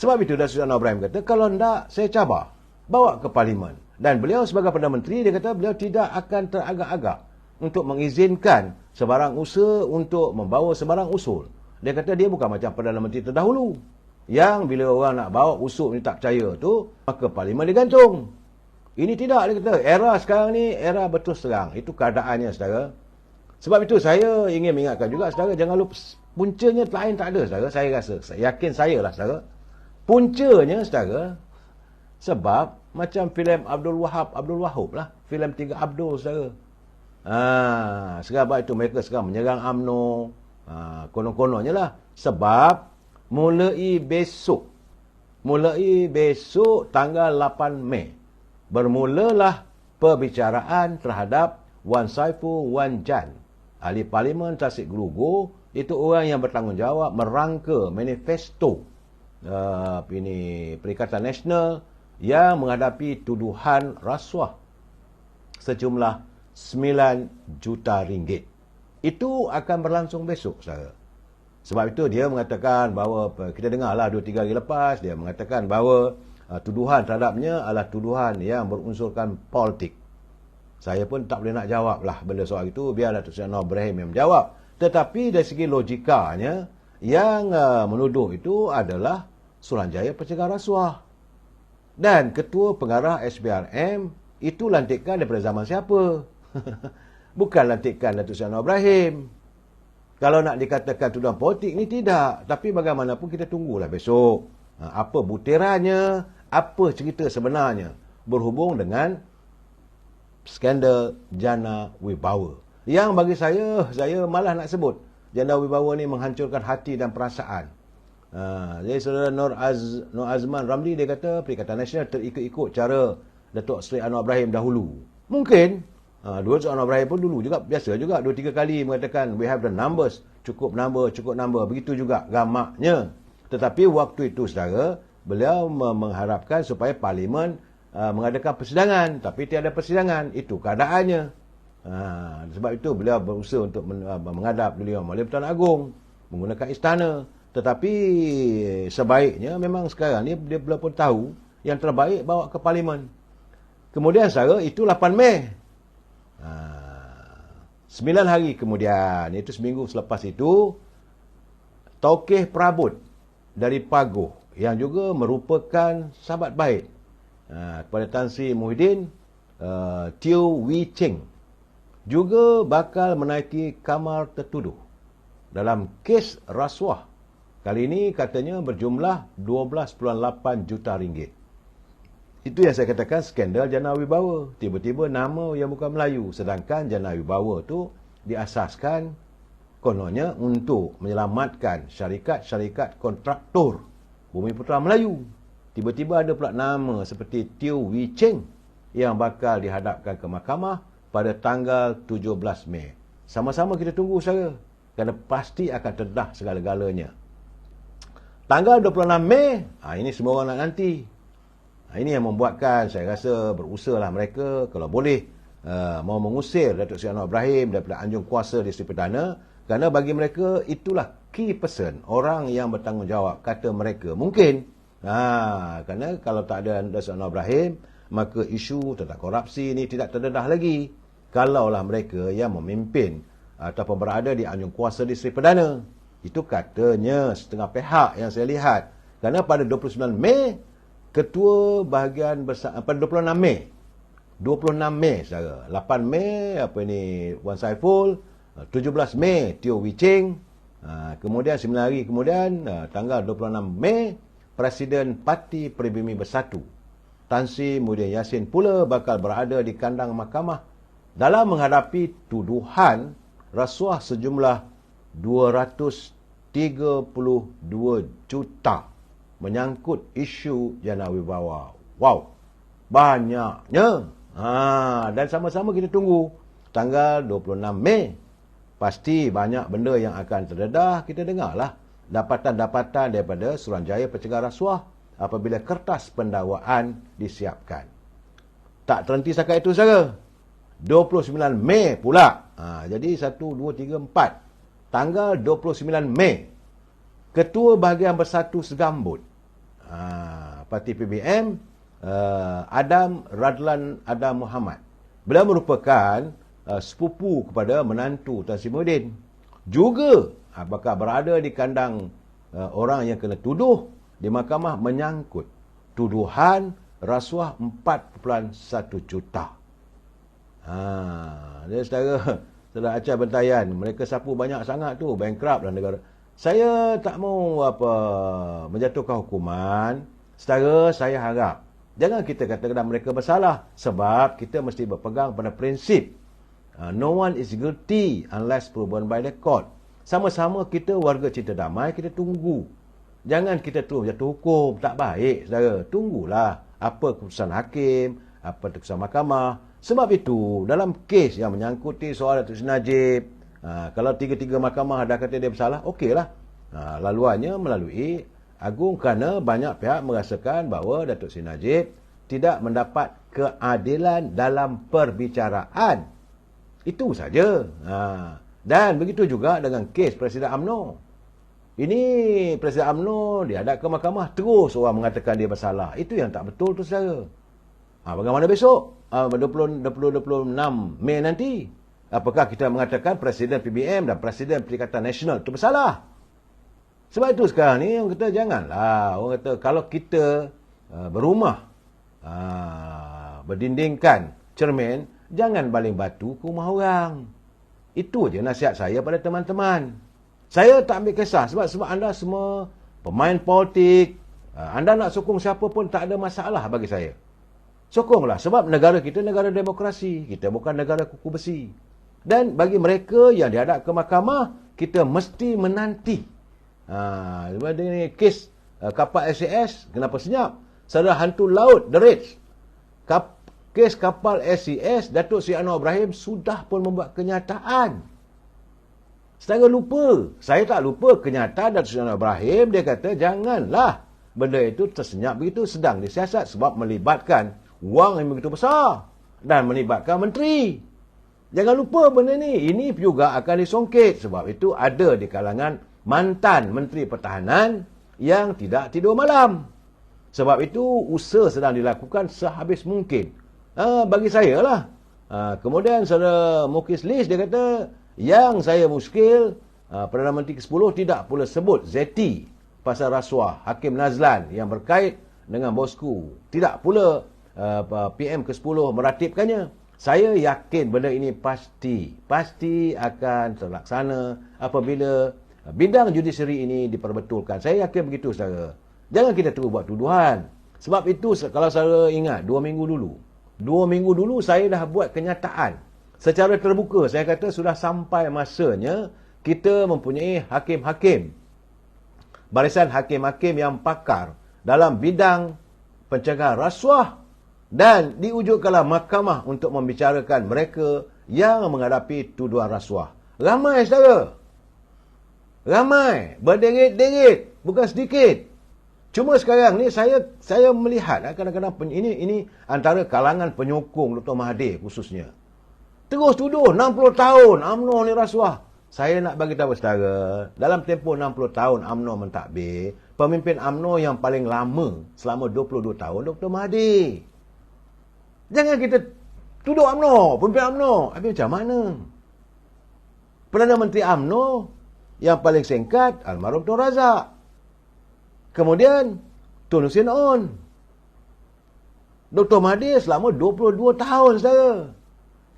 Sebab itu Datuk Anwar Ibrahim kata, kalau tidak, saya cabar. Bawa ke parlimen. Dan beliau sebagai Perdana Menteri, dia kata beliau tidak akan teragak-agak untuk mengizinkan sebarang usaha untuk membawa sebarang usul. Dia kata dia bukan macam Perdana Menteri terdahulu, yang bila orang nak bawa usul ni tak percaya tu, maka parlimen digantung. Ini tidak, dia kata. Era sekarang ni, era berterus terang. Itu keadaannya, saudara. Sebab itu saya ingin mengingatkan juga, saudara, jangan lupa, puncanya lain tak ada, saudara. Saya rasa, saya yakin saya lah, saudara. Puncanya, saudara, sebab macam filem Abdul Wahab lah. Filem 3 Abdul, saudara. Sebab itu mereka sekarang menyerang UMNO. Konon-kononnya lah. Sebab mulai besok tanggal 8 Mei, bermulalah perbicaraan terhadap Wan Saiful Wan Jan, ahli parlimen Tasik Gelugur. Itu orang yang bertanggungjawab merangka manifesto Perikatan Nasional yang menghadapi tuduhan rasuah sejumlah 9 juta ringgit. Itu akan berlangsung besok, saudara. Sebab itu dia mengatakan bahawa, kita dengarlah 2-3 hari lepas, dia mengatakan bahawa tuduhan terhadapnya adalah tuduhan yang berunsurkan politik. Saya pun tak boleh nak jawab lah benda soal itu, biar Datuk Seri Anwar Ibrahim yang menjawab. Tetapi dari segi logikanya, yang menuduh itu adalah Suruhanjaya Pencegahan Rasuah. Dan Ketua Pengarah SPRM itu lantikan daripada zaman siapa? Bukan lantikan Datuk Seri Anwar Ibrahim. Kalau nak dikatakan tuduhan politik ni tidak. Tapi bagaimanapun kita tunggulah besok. Apa butirannya, apa cerita sebenarnya berhubung dengan skandal Jana Wibawa. Yang bagi saya malah nak sebut, Jana Wibawa ni menghancurkan hati dan perasaan. Jadi saudara Nur Azman Ramli, dia kata Perikatan Nasional terikut-ikut cara Datuk Seri Anwar Ibrahim dahulu. Mungkin Datuk Anwar Ibrahim pun dulu juga biasa juga 2-3 kali mengatakan we have the numbers, cukup number. Begitu juga gamaknya. Tetapi waktu itu, saudara, beliau mengharapkan supaya parlimen mengadakan persidangan, tapi tiada persidangan. Itu keadaannya. Sebab itu beliau berusaha untuk menghadap beliau Mahkamah Pertuan Agong menggunakan istana. Tetapi sebaiknya memang sekarang ni dia belum pun tahu yang terbaik bawa ke parlimen. Kemudian, saudara, itu 8 Mei. 9 hari kemudian, itu seminggu selepas itu, Taukeh Prabut dari Pagoh yang juga merupakan sahabat baik kepada Tan Sri Muhyiddin, Teo Wee Cheng, juga bakal menaiki kamar tertuduh dalam kes rasuah. Kali ini katanya berjumlah 12.8 juta ringgit. Itu yang saya katakan skandal Jana Wibawa. Tiba-tiba nama yang bukan Melayu. Sedangkan Jana Wibawa tu diasaskan kononnya untuk menyelamatkan syarikat-syarikat kontraktor Bumi Putera Melayu. Tiba-tiba ada pula nama seperti Teo Wee Cheng yang bakal dihadapkan ke mahkamah pada tanggal 17 Mei. Sama-sama kita tunggu, saudara. Kerana pasti akan terdedah segala-galanya. Tanggal 26 Mei, ini semua orang nak nanti. Ini yang membuatkan saya rasa berusahalah mereka kalau boleh mau mengusir Datuk Seri Anwar Ibrahim daripada anjung kuasa di Seri Perdana, kerana bagi mereka itulah key person, orang yang bertanggungjawab, kata mereka. Mungkin kerana kalau tak ada Datuk Seri Anwar Ibrahim, maka isu tentang korupsi ini tidak terdedah lagi. Kalaulah mereka yang memimpin ataupun berada di anjung kuasa di Seri Perdana. Itu katanya setengah pihak yang saya lihat. Kerana pada 29 Mei Ketua bahagian bersama pada 26 Mei saudara. 8 Mei Wan Saiful, 17 Mei Teo Wee Cheng, kemudian 9 hari kemudian tanggal 26 Mei Presiden Parti Pribumi Bersatu Tan Sri Muhyiddin Yassin pula bakal berada di kandang mahkamah dalam menghadapi tuduhan rasuah sejumlah 232 juta menyangkut isu jana wibawa. Wow, banyaknya. Dan sama-sama kita tunggu tanggal 26 Mei. Pasti banyak benda yang akan terdedah. Kita dengarlah dapatan-dapatan daripada Suruhanjaya Pencegah Rasuah apabila kertas pendakwaan disiapkan. Tak terhenti setakat itu saja. 29 Mei pula. Jadi 1, 2, 3, 4. Tanggal 29 Mei. Ketua Bahagian Bersatu Segambut Parti PBM, Adam Radlan Adam Muhammad. Beliau merupakan sepupu kepada menantu Tan Sri Muhyiddin. Juga bakal berada di kandang orang yang kena tuduh di mahkamah menyangkut tuduhan rasuah 4.1 juta. Dia saudara Acah Bentayan, mereka sapu banyak sangat tu, bankrupt dalam negara. Saya tak mau menjatuhkan hukuman. Setara saya harap jangan kita katakan mereka bersalah, sebab kita mesti berpegang pada prinsip no one is guilty unless proven by the court. Sama-sama kita warga cinta damai, kita tunggu. Jangan kita terus jatuh hukum, tak baik saudara. Tunggulah apa keputusan hakim, apa keputusan mahkamah. Sebab itu dalam kes yang menyangkuti soal Datuk Seri Najib, kalau tiga-tiga mahkamah dah kata dia bersalah, okeylah. Laluannya melalui Agung, kerana banyak pihak merasakan bahawa Datuk Seri Najib tidak mendapat keadilan dalam perbicaraan. Itu saja. Dan begitu juga dengan kes Presiden UMNO. Ini Presiden UMNO dihadap ke mahkamah, terus orang mengatakan dia bersalah. Itu yang tak betul tu saudara. Bagaimana besok? 26 Mei nanti. Apakah kita mengatakan Presiden PBM dan Presiden Perikatan Nasional itu bersalah? Sebab itu sekarang ni orang kata janganlah. Orang kata kalau kita berumah berdindingkan cermin, jangan baling batu ke rumah orang. Itu je nasihat saya pada teman-teman. Saya tak ambil kisah sebab anda semua pemain politik. Anda nak sokong siapa pun tak ada masalah bagi saya. Sokonglah, sebab negara kita negara demokrasi. Kita bukan negara kuku besi. Dan bagi mereka yang dihadap ke mahkamah, kita mesti menanti. Ini kes kapal SCS, kenapa senyap? Saudara hantu laut, The Reds. Kes kapal SCS, Datuk Seri Anwar Ibrahim sudah pun membuat kenyataan. Setengah lupa. Saya tak lupa kenyataan Datuk Seri Anwar Ibrahim. Dia kata janganlah benda itu tersenyap begitu, sedang disiasat sebab melibatkan wang yang begitu besar dan melibatkan menteri. Jangan lupa benda ni. Ini juga akan disongkit. Sebab itu ada di kalangan mantan Menteri Pertahanan yang tidak tidur malam. Sebab itu usaha sedang dilakukan sehabis mungkin. Bagi saya lah. Kemudian saudara Mukis Lis dia kata, yang saya muskil, Perdana Menteri ke-10 tidak pula sebut ZT pasal rasuah Hakim Nazlan yang berkait dengan bosku. Tidak pula PM ke-10 meratibkannya. Saya yakin benda ini pasti akan terlaksana apabila bidang judisiari ini diperbetulkan. Saya yakin begitu saudara. Jangan kita terus buat tuduhan. Sebab itu kalau saudara ingat 2 minggu dulu saya dah buat kenyataan secara terbuka. Saya kata sudah sampai masanya kita mempunyai hakim-hakim, barisan hakim-hakim yang pakar dalam bidang pencegahan rasuah, dan diwujudkanlah mahkamah untuk membicarakan mereka yang menghadapi tuduhan rasuah. Ramai saudara. Ramai. Berderet-deret. Bukan sedikit. Cuma sekarang ni saya melihat kadang-kadang ini antara kalangan penyokong Dr. Mahathir khususnya. Terus tuduh 60 tahun UMNO ni rasuah. Saya nak bagi tahu saudara, dalam tempoh 60 tahun UMNO mentadbir, pemimpin UMNO yang paling lama selama 22 tahun Dr. Mahathir. Jangan kita tuduh UMNO, pemimpin UMNO. Habis macam mana? Perdana Menteri UMNO yang paling singkat almarhum Tun Razak. Kemudian Tun Hussein On. Dr. Mahathir selama 22 tahun saudara.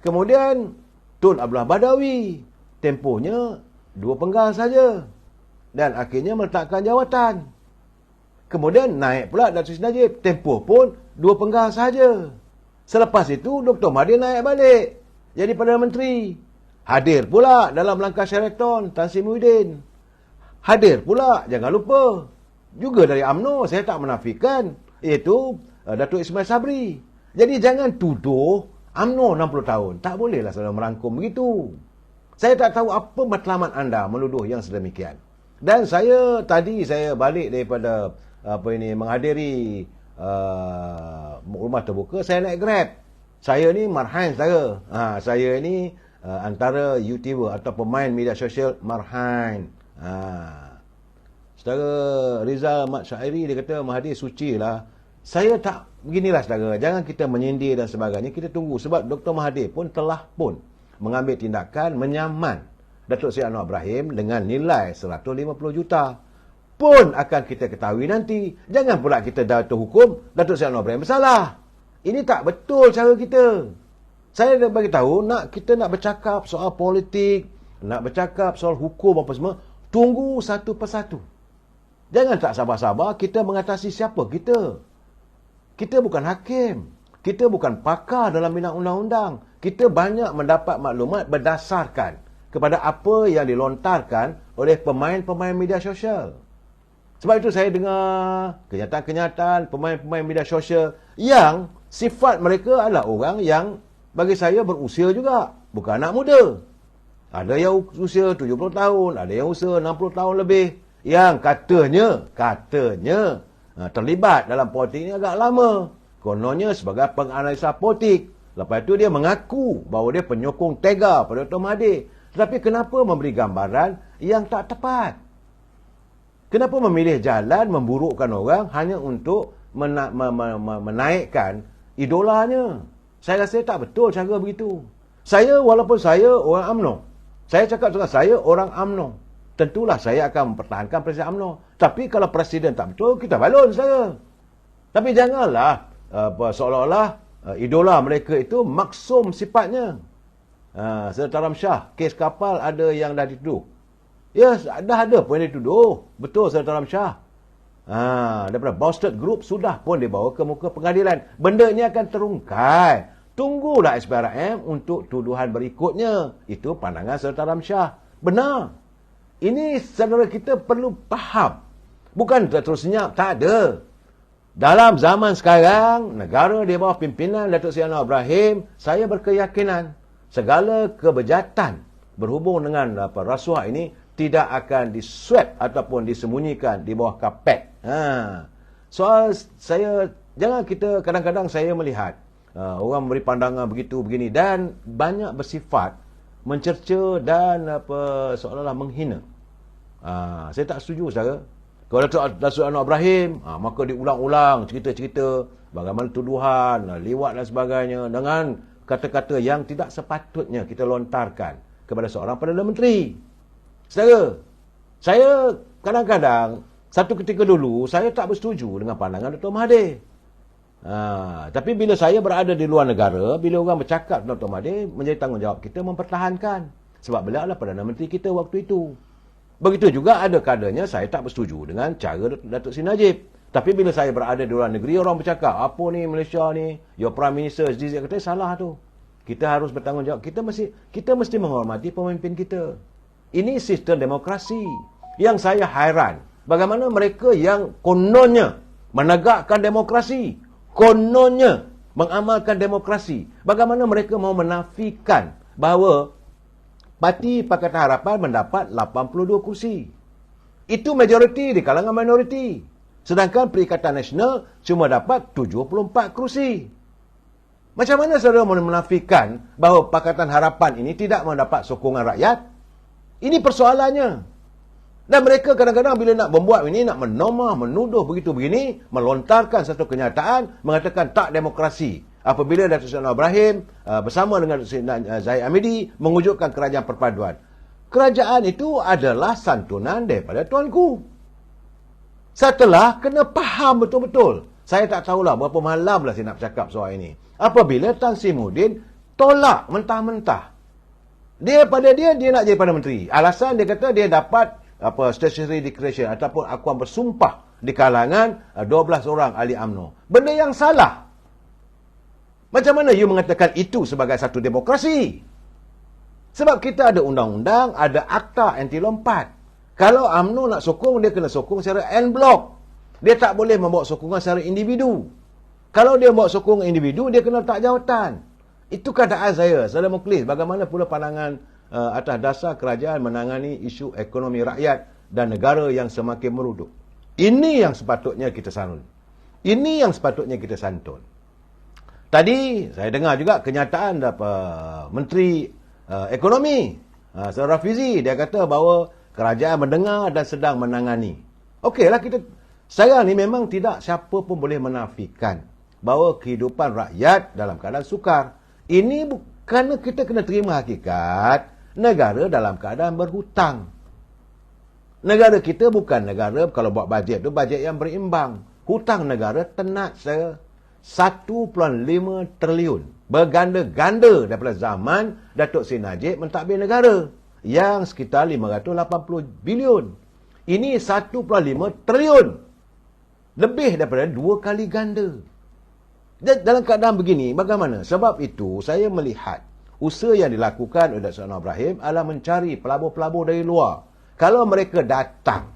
Kemudian Tun Abdullah Badawi. Tempohnya 2 penggal saja. Dan akhirnya meletakkan jawatan. Kemudian naik pula Datuk Seri Najib. Tempoh pun 2 penggal saja. Selepas itu Dr. Mahathir naik balik jadi Perdana Menteri. Hadir pula dalam langkah Sheraton Tan Sri Muhyiddin. Hadir pula, jangan lupa, juga dari UMNO, saya tak menafikan, iaitu Datuk Ismail Sabri. Jadi jangan tuduh UMNO 60 tahun. Tak bolehlah saudara merangkum begitu. Saya tak tahu apa matlamat anda menuduh yang sedemikian. Dan saya balik daripada menghadiri rumah terbuka, saya naik Grab. Saya ni marhain saudara. Saya ni antara YouTuber atau pemain media sosial marhain. Saudara Rizal Mat Syairi dia kata Mahathir suci lah. Saya tak beginilah saudara. Jangan kita menyindir dan sebagainya. Kita tunggu sebab Dr. Mahathir pun telah mengambil tindakan menyaman Datuk Seri Anwar Ibrahim dengan nilai 150 juta. Pun akan kita ketahui nanti. Jangan pula kita Datuk hukum Datuk Seri Anwar Ibrahim bersalah. Ini tak betul cara kita. Saya dah bagi tahu kita nak bercakap soal politik, nak bercakap soal hukum apa semua, tunggu satu persatu. Jangan tak sabar-sabar kita mengatasi siapa kita. Kita bukan hakim. Kita bukan pakar dalam bidang undang-undang. Kita banyak mendapat maklumat berdasarkan kepada apa yang dilontarkan oleh pemain-pemain media sosial. Sebab itu saya dengar kenyataan-kenyataan pemain-pemain media sosial yang sifat mereka adalah orang yang bagi saya berusia juga. Bukan anak muda. Ada yang usia 70 tahun, ada yang usia 60 tahun lebih. Yang katanya terlibat dalam politik ini agak lama. Kononnya sebagai penganalisa politik. Lepas itu dia mengaku bahawa dia penyokong tega pada Dr. Mahathir. Tetapi kenapa memberi gambaran yang tak tepat? Kenapa memilih jalan memburukkan orang hanya untuk menaikkan idolanya? Saya rasa tak betul cara begitu. Walaupun saya orang UMNO. Saya cakap dengan saya orang UMNO. Tentulah saya akan mempertahankan Presiden UMNO. Tapi kalau Presiden tak betul, kita balon saya. Tapi janganlah seolah-olah idola mereka itu maksum sifatnya. Serdar Ramsyah, kes kapal ada yang dah dituduh. Ya, dah ada pun yang dituduh. Betul Serdar Ramsyah. Daripada Bousted Group sudah pun dibawa ke muka pengadilan. Benda ini akan terungkai. Tunggulah SPRM untuk tuduhan berikutnya. Itu pandangan Serdar Ramsyah. Benar. Ini saudara kita perlu faham. Bukan terus senyap. Tak ada. Dalam zaman sekarang, negara di bawah pimpinan Datuk Seri Anwar Ibrahim, saya berkeyakinan segala kebejatan berhubung dengan rasuah ini tidak akan diswep ataupun disembunyikan di bawah kapet. Soal saya, jangan kita kadang-kadang saya melihat orang beri pandangan begitu begini dan banyak bersifat mencerca dan seolah-olah menghina. Saya tak setuju saudara. Kalau Datuk Anwar Ibrahim, maka diulang-ulang cerita-cerita bagaimana tuduhan, liwat dan sebagainya dengan kata-kata yang tidak sepatutnya kita lontarkan kepada seorang Perdana Menteri. Saudara, saya kadang-kadang satu ketika dulu saya tak bersetuju dengan pandangan Dr. Mahathir. Tapi bila saya berada di luar negara, bila orang bercakap Dr. Mahathir, menjadi tanggungjawab kita mempertahankan. Sebab beliau adalah Perdana Menteri kita waktu itu. Begitu juga ada kadernya saya tak bersetuju dengan cara Datuk Seri Najib. Tapi bila saya berada di luar negeri, orang bercakap, apa ni Malaysia ni, your Prime Minister, kata salah tu. Kita harus bertanggungjawab. Kita mesti menghormati pemimpin kita. Ini sistem demokrasi. Yang saya hairan, bagaimana mereka yang kononnya menegakkan demokrasi, kononnya mengamalkan demokrasi, bagaimana mereka mau menafikan bahawa Parti Pakatan Harapan mendapat 82 kursi. Itu majoriti di kalangan minoriti. Sedangkan Perikatan Nasional cuma dapat 74 kerusi. Macam mana saudara menafikan bahawa Pakatan Harapan ini tidak mendapat sokongan rakyat? Ini persoalannya. Dan mereka kadang-kadang bila nak membuat ini, nak menomah, menuduh begitu begini, melontarkan satu kenyataan, mengatakan tak demokrasi. Apabila Datuk Seri Anwar Ibrahim bersama dengan Datuk Seri Zahid Hamidi mewujudkan kerajaan perpaduan. Kerajaan itu adalah santunan daripada tuanku. Setelah kena faham betul-betul. Saya tak tahulah berapa malam lah saya nak bercakap soal ini. Apabila Tan Sri Muhyiddin tolak mentah-mentah. Dia nak jadi Perdana Menteri. Alasan dia kata dia dapat statutory declaration ataupun akuan bersumpah di kalangan 12 orang ahli UMNO. Benda yang salah. Macam mana you mengatakan itu sebagai satu demokrasi? Sebab kita ada undang-undang, ada akta anti lompat. Kalau UMNO nak sokong, dia kena sokong secara en blok. Dia tak boleh membawa sokongan secara individu. Kalau dia membawa sokongan individu, dia kena letak jawatan. Itu keadaan saya. Saudara Mukhlis, bagaimana pula pandangan atas dasar kerajaan menangani isu ekonomi rakyat dan negara yang semakin meruduk? Ini yang sepatutnya kita santun. Ini yang sepatutnya kita santun. Tadi saya dengar juga kenyataan Menteri Ekonomi, Saudara Rafizi, dia kata bahawa kerajaan mendengar dan sedang menangani. Okeylah, saya ni memang tidak siapa pun boleh menafikan bahawa kehidupan rakyat dalam keadaan sukar. Ini kerana kita kena terima hakikat negara dalam keadaan berhutang. Negara kita bukan negara, kalau buat bajet tu bajet yang berimbang. Hutang negara tenat saya 1.5 triliun. Berganda-ganda daripada zaman Datuk Seri Najib mentadbir negara yang sekitar 580 bilion. Ini 1.5 triliun. Lebih daripada 2 kali ganda. Dan dalam keadaan begini, bagaimana? Sebab itu, saya melihat usaha yang dilakukan oleh Datuk Seri Anwar Ibrahim adalah mencari pelabur-pelabur dari luar. Kalau mereka datang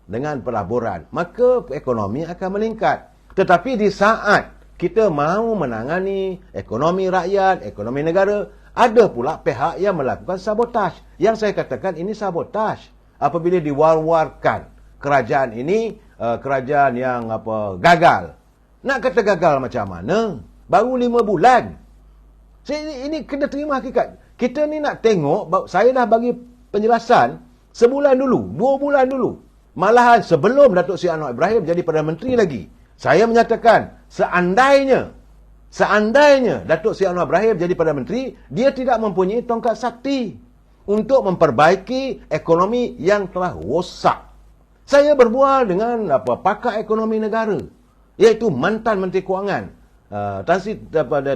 dengan pelaburan, maka ekonomi akan meningkat. Tetapi di saat kita mahu menangani ekonomi rakyat, ekonomi negara, ada pula pihak yang melakukan sabotaj. Yang saya katakan ini sabotaj. Apabila diwar-warkan kerajaan ini, kerajaan yang gagal. Nak kata gagal macam mana? Baru 5 bulan. Ini kena terima hakikat. Kita ni nak tengok, saya dah bagi penjelasan sebulan dulu, 2 bulan dulu. Malahan sebelum Datuk Seri Anwar Ibrahim jadi Perdana Menteri lagi, saya menyatakan seandainya Datuk Seri Anwar Ibrahim jadi Perdana Menteri, dia tidak mempunyai tongkat sakti untuk memperbaiki ekonomi yang telah rosak. Saya berbual dengan pakar ekonomi negara, iaitu mantan Menteri Kewangan,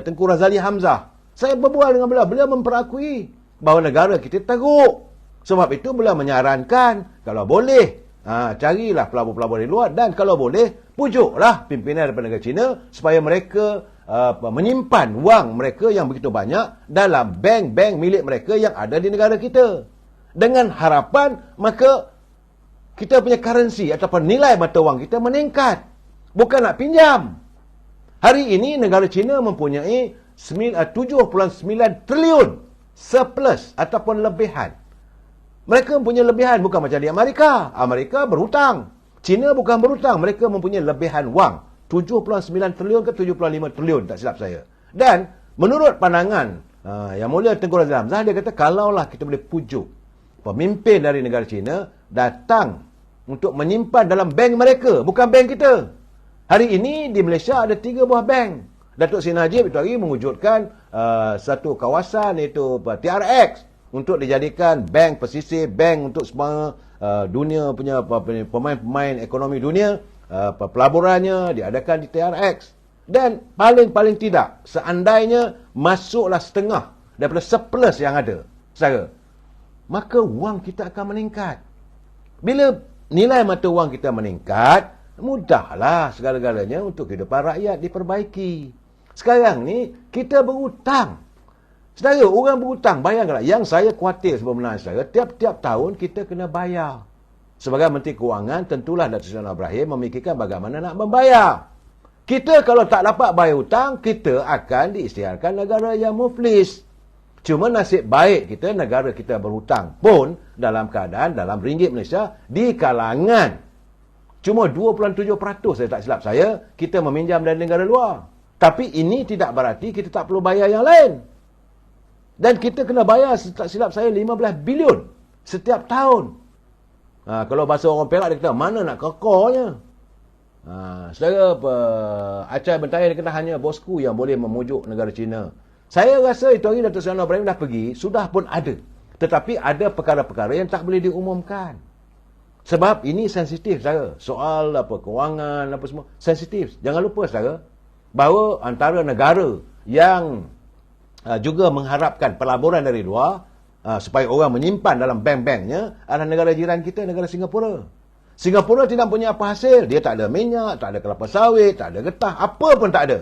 Tengku Razali Hamzah. Saya berbual dengan beliau memperakui bahawa negara kita teruk. Sebab itu beliau menyarankan, kalau boleh, carilah pelabur-pelabur dari luar, dan kalau boleh, pujuklah pimpinan daripada negara China supaya mereka menyimpan wang mereka yang begitu banyak dalam bank-bank milik mereka yang ada di negara kita. Dengan harapan, maka kita punya currency ataupun nilai mata wang kita meningkat. Bukan nak pinjam. Hari ini negara China mempunyai 7.9 triliun surplus ataupun lebihan. Mereka mempunyai lebihan, bukan macam di Amerika. Amerika berhutang. China bukan berhutang. Mereka mempunyai lebihan wang. 7.9 triliun ke 75 triliun, tak silap saya. Dan menurut pandangan Yang Mulia Tengku Razali Hamzah, dia kata kalaulah kita boleh pujuk pemimpin dari negara China datang untuk menyimpan dalam bank mereka, bukan bank kita. Hari ini di Malaysia ada 3 buah bank. Datuk Seri Najib itu hari mewujudkan satu kawasan iaitu TRX untuk dijadikan bank pesisir, bank untuk semua dunia punya pemain-pemain ekonomi dunia, pelaburannya diadakan di TRX. Dan paling tidak, seandainya masuklah setengah daripada surplus yang ada, saudara, maka wang kita akan meningkat. Bila nilai mata wang kita meningkat, mudahlah segala-galanya untuk kehidupan rakyat diperbaiki. Sekarang ni kita berhutang. Saudara, orang berhutang, bayangkanlah, yang saya khawatir sebenarnya, saudara, tiap-tiap tahun kita kena bayar. Sebagai Menteri Kewangan, tentulah Datuk Seri Anwar Ibrahim memikirkan bagaimana nak membayar. Kita kalau tak dapat bayar hutang, kita akan diisytiharkan negara yang muflis. Cuma nasib baik kita, negara kita berhutang pun dalam keadaan dalam ringgit Malaysia di kalangan Cuma 2.7% saya tak silap saya, kita meminjam dari negara luar. Tapi ini tidak berarti kita tak perlu bayar yang lain. Dan kita kena bayar, tak silap saya, 15 bilion setiap tahun. Kalau bahasa orang Perak, dia kata, mana nak kekornya? Saudara Acai Bentayar, dia kata hanya bosku yang boleh memujuk negara China. Saya rasa itu hari Datuk Seri Anwar Ibrahim dah pergi, sudah pun ada. Tetapi ada perkara-perkara yang tak boleh diumumkan. Sebab ini sensitif, saudara. Soal kewangan, semua, sensitif. Jangan lupa, saudara, bahawa antara negara yang juga mengharapkan pelaburan dari luar, supaya orang menyimpan dalam bank-banknya, adalah negara jiran kita, negara Singapura. Singapura tidak punya apa hasil. Dia tak ada minyak, tak ada kelapa sawit, tak ada getah, apa pun tak ada.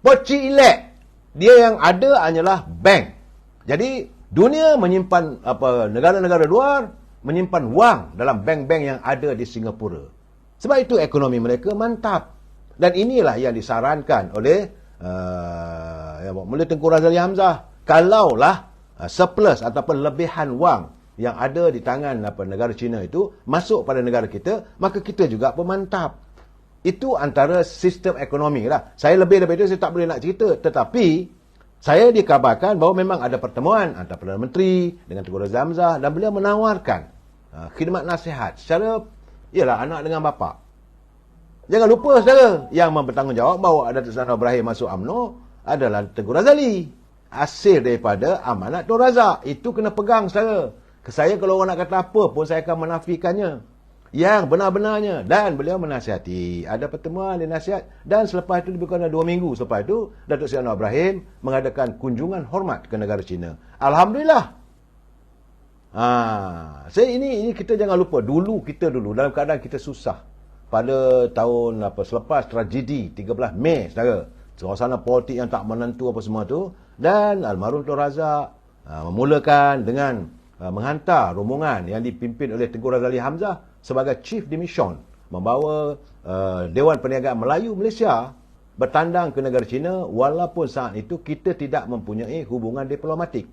Poci elek. Dia yang ada hanyalah bank. Jadi, dunia menyimpan, negara-negara luar menyimpan wang dalam bank-bank yang ada di Singapura. Sebab itu ekonomi mereka mantap. Dan inilah yang disarankan oleh Mulia Tengku Razali Hamzah. Kalaulah surplus ataupun lebihan wang yang ada di tangan negara China itu masuk pada negara kita, maka kita juga pemantap. Itu antara sistem ekonomi lah. Saya lebih-lebih itu saya tak boleh nak cerita. Tetapi saya dikabarkan bahawa memang ada pertemuan antara Perdana Menteri dengan Tengku Razali Hamzah dan beliau menawarkan khidmat nasihat secara, ialah anak dengan bapa. Jangan lupa, saudara, yang bertanggungjawab bahawa Datuk Seri Anwar Ibrahim masuk UMNO adalah Tengku Razali. Hasil daripada amanat Tun Razak. Itu kena pegang, saudara. Saya kalau orang nak kata apa pun, saya akan menafikannya. Yang benar-benarnya. Dan beliau menasihati. Ada pertemuan, dia nasihat. Dan selepas itu, lebih kurang 2 minggu selepas itu, Datuk Seri Anwar Ibrahim mengadakan kunjungan hormat ke negara China. Alhamdulillah. Ini kita jangan lupa. Dulu dalam keadaan kita susah. Pada tahun selepas tragedi 13 Mei, saudara. Suasana politik yang tak menentu apa semua tu. Dan almarhum Tun Razak memulakan dengan menghantar rombongan yang dipimpin oleh Tengku Razali Hamzah sebagai Chief de Mission, membawa Dewan Perniagaan Melayu Malaysia bertandang ke negara China, walaupun saat itu kita tidak mempunyai hubungan diplomatik.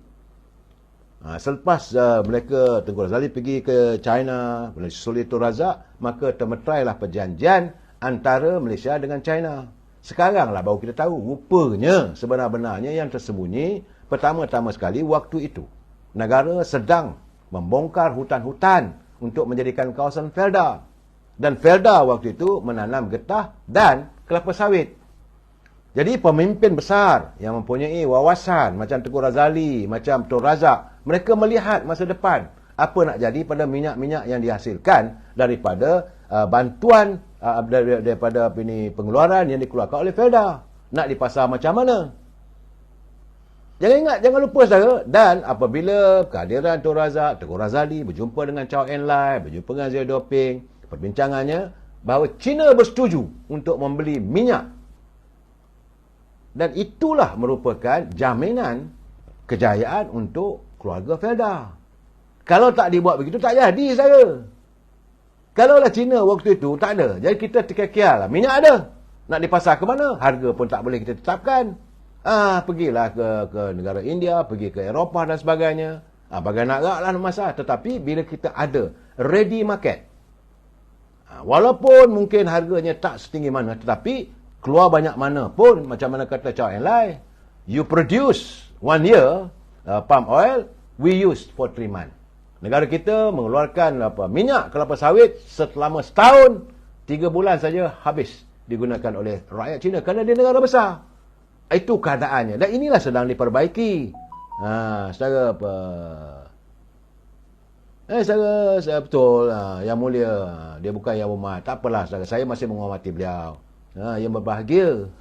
Selepas mereka, Tengku Razali pergi ke China, menyusul Tun Razak, maka termeterailah perjanjian antara Malaysia dengan China. Sekaranglah baru kita tahu, rupanya sebenar-benarnya yang tersembunyi, pertama-tama sekali waktu itu negara sedang membongkar hutan-hutan untuk menjadikan kawasan Felda. Dan Felda waktu itu menanam getah dan kelapa sawit. Jadi pemimpin besar yang mempunyai wawasan macam Tengku Razali, macam Tun Razak, mereka melihat masa depan apa nak jadi pada minyak-minyak yang dihasilkan daripada bantuan daripada pengeluaran yang dikeluarkan oleh Felda. Nak dipasar macam mana? Jangan ingat, jangan lupa, saudara. Dan apabila kehadiran Tun Razak, Tengku Razali berjumpa dengan Chow En Lai, berjumpa dengan Zia Doping, perbincangannya bahawa China bersetuju untuk membeli minyak. Dan itulah merupakan jaminan kejayaan untuk keluarga Felda. Kalau tak dibuat begitu, tak jadi, saudara. Kalaulah China waktu itu tak ada, jadi kita terkial lah. Minyak ada, nak dipasar ke mana? Harga pun tak boleh kita tetapkan. Pergilah ke negara India, pergi ke Eropah dan sebagainya. Bagai nak gerak lah masalah. Tetapi bila kita ada ready market, walaupun mungkin harganya tak setinggi mana, tetapi keluar banyak mana pun, macam mana kata Chow En Lai, you produce 1 year palm oil, we use for 3 months. Negara kita mengeluarkan minyak kelapa sawit selama setahun, 3 bulan saja habis digunakan oleh rakyat China kerana dia negara besar. Itu keadaannya. Dan inilah sedang diperbaiki. Secara apa? Saya betul. Yang Mulia, dia bukan Yang Berhormat. Tak apalah, saudara. Saya masih menghormati beliau. Yang berbahagia.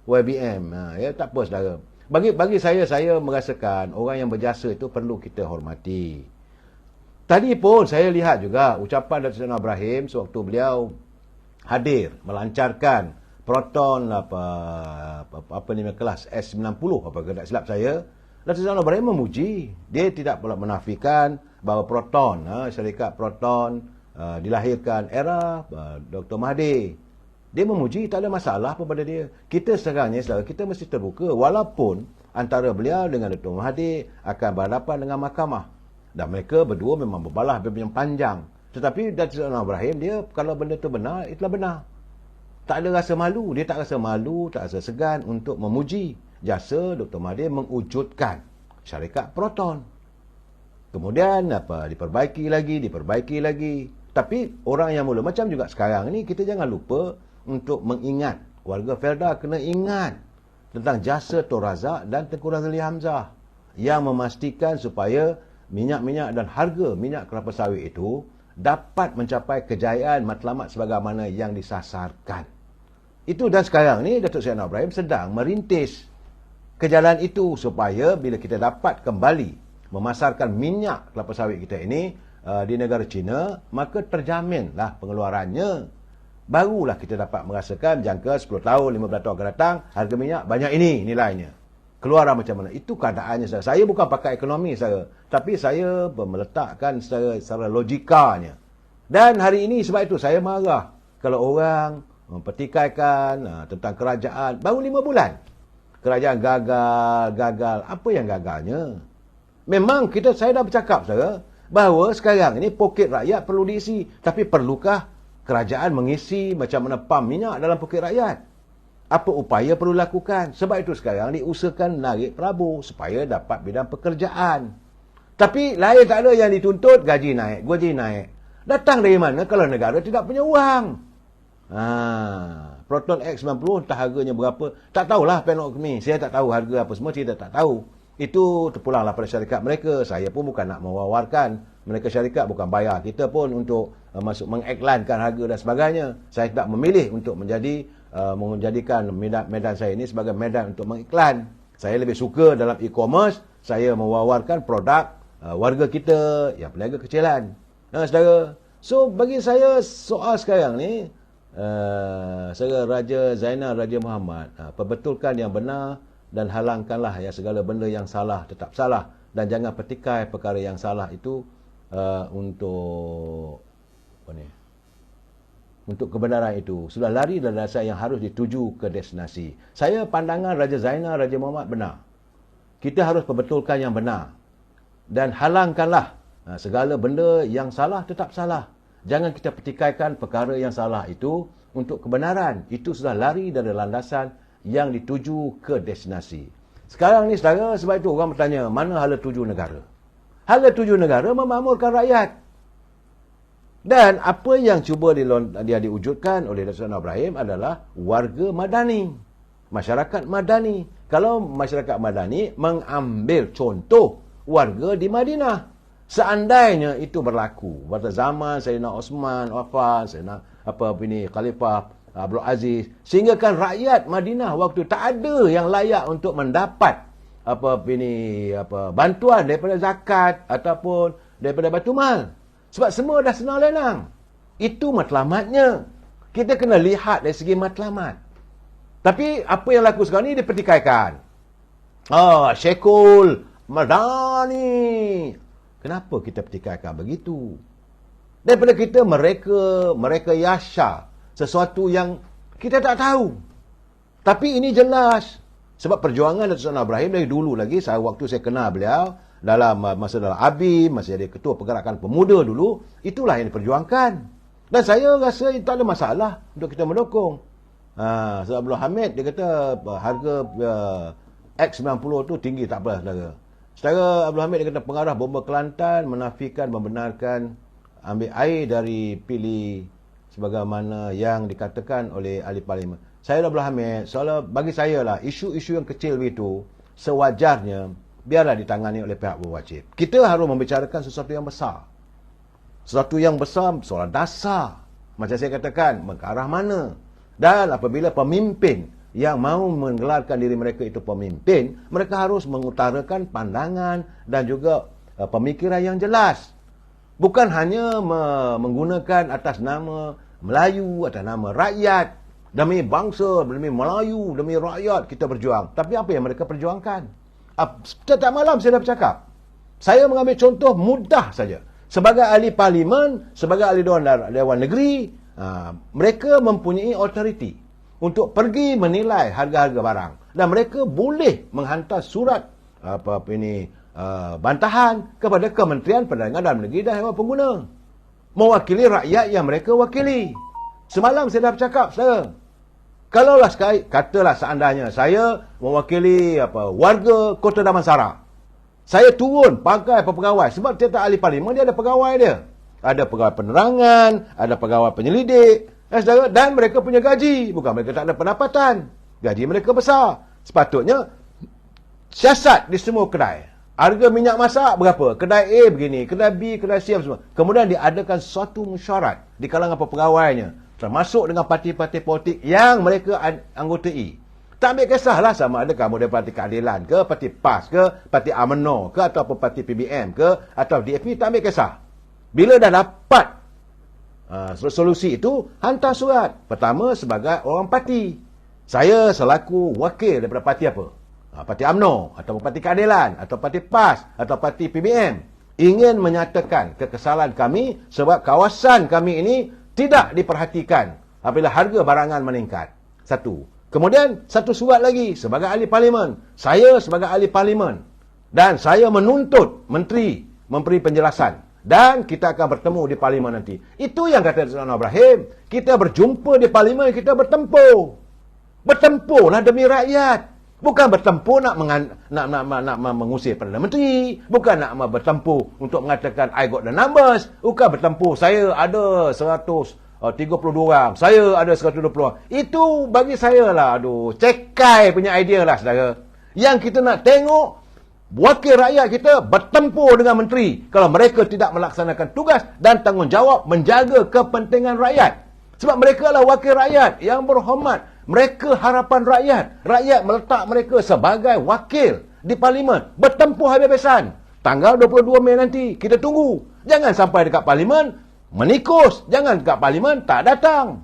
YBM. Tak apa, saudara. Bagi saya merasakan orang yang berjasa itu perlu kita hormati. Tadi pun saya lihat juga ucapan Datuk Seri Anwar Ibrahim sewaktu beliau hadir melancarkan Proton kelas S90 tak silap saya. Datuk Seri Anwar Ibrahim memuji. Dia tidak pula menafikan bahawa Proton, syarikat Proton dilahirkan era Dr. Mahathir. Dia memuji, tak ada masalah apa pada dia. Kita sekarang ni, kita mesti terbuka walaupun antara beliau dengan Dr. Mahathir akan berhadapan dengan mahkamah. Dan mereka berdua memang berbalah yang panjang. Tetapi Datuk Seri Ibrahim, dia kalau benda tu benar, itulah benar. Tak ada rasa malu. Dia tak rasa malu, tak rasa segan untuk memuji jasa Dr. Mahathir mewujudkan syarikat Proton. Kemudian diperbaiki lagi. Tapi orang yang mula, macam juga sekarang ni, kita jangan lupa untuk mengingat. Warga Felda kena ingat tentang jasa Tun Razak dan Tengku Razali Hamzah yang memastikan supaya minyak-minyak dan harga minyak kelapa sawit itu dapat mencapai kejayaan matlamat sebagaimana yang disasarkan. Itu, dan sekarang ni Datuk Seri Anwar Ibrahim sedang merintis ke jalan itu supaya bila kita dapat kembali memasarkan minyak kelapa sawit kita ini di negara China, maka terjaminlah pengeluarannya. Barulah kita dapat merasakan jangka 10 tahun, 15 tahun akan datang, harga minyak banyak ini nilainya. Keluaran macam mana? Itu keadaannya. Saya bukan pakar ekonomi saya, tapi saya meletakkan secara logikanya. Dan hari ini sebab itu saya marah kalau orang mempertikaikan tentang kerajaan. Baru 5 bulan. Kerajaan gagal. Apa yang gagalnya? Memang saya dah bercakap saya bahawa sekarang ini poket rakyat perlu diisi. Tapi perlukah kerajaan mengisi macam mana pam minyak dalam poket rakyat? Apa upaya perlu lakukan? Sebab itu sekarang diusahakan narik pelabur supaya dapat bidang pekerjaan. Tapi lain tak ada yang dituntut, gaji naik. Datang dari mana kalau negara tidak punya wang? Proton X90 entah harganya berapa. Tak tahulah panel ni. Saya tak tahu harga apa semua, saya tak tahu. Itu terpulanglah pada syarikat mereka. Saya pun bukan nak mewawarkan. Mereka syarikat bukan bayar kita pun untuk masuk mengiklankan harga dan sebagainya. Saya tak memilih untuk menjadikan medan saya ini sebagai medan untuk mengiklan. Saya lebih suka dalam e-commerce, saya mewawarkan produk warga kita yang peniaga kecilan. Saudara. So, bagi saya soal sekarang ni, saya Raja Zainal Raja Muhammad, perbetulkan yang benar dan halangkanlah yang segala benda yang salah tetap salah, dan jangan petikai perkara yang salah itu untuk kebenaran itu. Sudah lari dari dasar yang harus dituju ke destinasi. Saya pandangan Raja Zainal Raja Muhammad benar. Kita harus perbetulkan yang benar dan halangkanlah segala benda yang salah tetap salah. Jangan kita petikaikan perkara yang salah itu untuk kebenaran. Itu sudah lari dari landasan yang dituju ke destinasi. Sekarang ni saudara, sebab itu orang bertanya, mana hala tuju negara? Hala tuju negara memakmurkan rakyat. Dan apa yang cuba dia diwujudkan oleh Datuk Seri Anwar Ibrahim adalah warga madani. Masyarakat madani. Kalau masyarakat madani mengambil contoh warga di Madinah. Seandainya itu berlaku pada zaman Sayyidina Osman, Sayyidina Khalifah Abdul Aziz, sehingga kan rakyat Madinah waktu tak ada yang layak untuk mendapat bantuan daripada zakat ataupun daripada Baitumal. Sebab semua dah senang lenang. Itu matlamatnya. Kita kena lihat dari segi matlamat. Tapi apa yang laku sekarang ni dipertikaikan. Syekhul Madani. Kenapa kita pertikaikan begitu? Daripada kita mereka yasha sesuatu yang kita tak tahu. Tapi ini jelas. Sebab perjuangan Datuk Seri Anwar Ibrahim dari dulu lagi, waktu saya kenal beliau, dalam ABIM, masih ada ketua pergerakan pemuda dulu, itulah yang diperjuangkan. Dan saya rasa tak ada masalah untuk kita mendukung. Sebab Abdul Hamid, dia kata harga X90 tu tinggi, tak apa saudara. Saudara Abdul Hamid, dia kata pengarah bomba Kelantan menafikan, membenarkan ambil air dari Pili sebagaimana yang dikatakan oleh ahli parlimen. Saya Abdul Hamid, soalnya bagi saya lah, isu-isu yang kecil begitu, sewajarnya biarlah ditangani oleh pihak berwajib. Kita harus membicarakan sesuatu yang besar. Sesuatu yang besar, soal dasar. Macam saya katakan, ke arah mana? Dan apabila pemimpin yang mahu menggelarkan diri mereka itu pemimpin, mereka harus mengutarakan pandangan dan juga pemikiran yang jelas. Bukan hanya menggunakan atas nama Melayu, atas nama rakyat. Demi bangsa, demi Melayu, demi rakyat kita berjuang. Tapi apa yang mereka perjuangkan? Setiap malam saya dah bercakap. Saya mengambil contoh mudah saja. Sebagai ahli parlimen, sebagai ahli Dewan Negeri, mereka mempunyai authority untuk pergi menilai harga-harga barang. Dan mereka boleh menghantar surat bantahan kepada Kementerian Perdagangan Dalam Negeri dan Hewan Pengguna. mewakili rakyat yang mereka wakili. Semalam saya dah bercakap, saudara. Kalaulah sekali, katalah seandainya saya mewakili warga Kota Damansara. Saya turun pakai pegawai. Sebab dia tak ahli parlimen, dia ada pegawai dia. Ada pegawai penerangan, ada pegawai penyelidik. Saudara, dan mereka punya gaji. Bukan mereka tak ada pendapatan. Gaji mereka besar. Sepatutnya, siasat di semua kedai. Harga minyak masak berapa? Kedai A begini, kedai B, kedai C semua. Kemudian diadakan suatu mesyuarat di kalangan pegawainya. Termasuk dengan parti-parti politik yang mereka anggotai. Tak ambil kisahlah sama ada kamu dari Parti Keadilan ke, Parti PAS ke, Parti UMNO ke, ataupun Parti PBM ke, atau DAP, tak ambil kisah. Bila dah dapat solusi itu, hantar surat. Pertama, sebagai orang parti. Saya selaku wakil daripada parti apa? Parti UMNO, atau Parti Keadilan, atau Parti PAS, atau Parti PBM. Ingin menyatakan kekesalan kami sebab kawasan kami ini tidak diperhatikan apabila harga barangan meningkat. Satu. Kemudian, satu surat lagi sebagai ahli parlimen. Saya sebagai ahli parlimen. Dan saya menuntut menteri memberi penjelasan. Dan kita akan bertemu di parlimen nanti. Itu yang kata Tuan Ibrahim. Kita berjumpa di parlimen, kita bertempur. Bertempurlah demi rakyat. Bukan bertempur nak mengusir Perdana Menteri. Bukan nak bertempur untuk mengatakan I got the numbers. Bukan bertempur saya ada 132 orang. Saya ada 120 orang. Itu bagi saya lah. Aduh, cekai punya idea lah, saudara. Yang kita nak tengok, wakil rakyat kita bertempur dengan menteri kalau mereka tidak melaksanakan tugas dan tanggungjawab menjaga kepentingan rakyat. Sebab mereka lah wakil rakyat yang berhormat. Mereka harapan rakyat. Rakyat meletak mereka sebagai wakil di parlimen. Bertempur habis-habisan. Tanggal 22 Mei nanti, kita tunggu. Jangan sampai dekat parlimen, menikus. Jangan dekat parlimen, tak datang.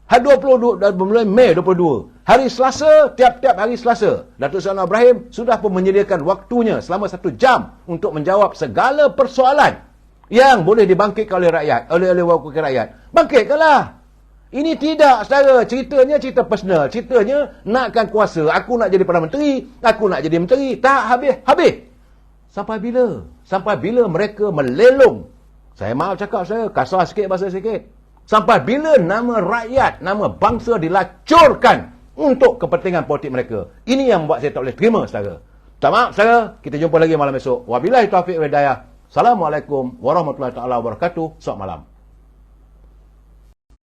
Hari 22 Mei 22. Hari Selasa, tiap-tiap hari Selasa, Datuk Seri Anwar Ibrahim sudah pun menyediakan waktunya selama 1 jam untuk menjawab segala persoalan yang boleh dibangkitkan oleh rakyat, oleh wakil rakyat. Bangkitkanlah. Ini tidak, saudara. Ceritanya cerita personal. Ceritanya nakkan kuasa. Aku nak jadi Perdana Menteri. Aku nak jadi menteri. Tak habis-habis. Sampai bila? Sampai bila mereka melelong? Saya maaf cakap saya. Kasar sikit, bahasa sikit. Sampai bila nama rakyat, nama bangsa dilacurkan untuk kepentingan politik mereka. Ini yang membuat saya tak boleh terima, saudara. Tak maaf, saudara. Kita jumpa lagi malam esok. Wabillahi taufiq wal hidayah. Assalamualaikum warahmatullahi wabarakatuh. Selamat malam.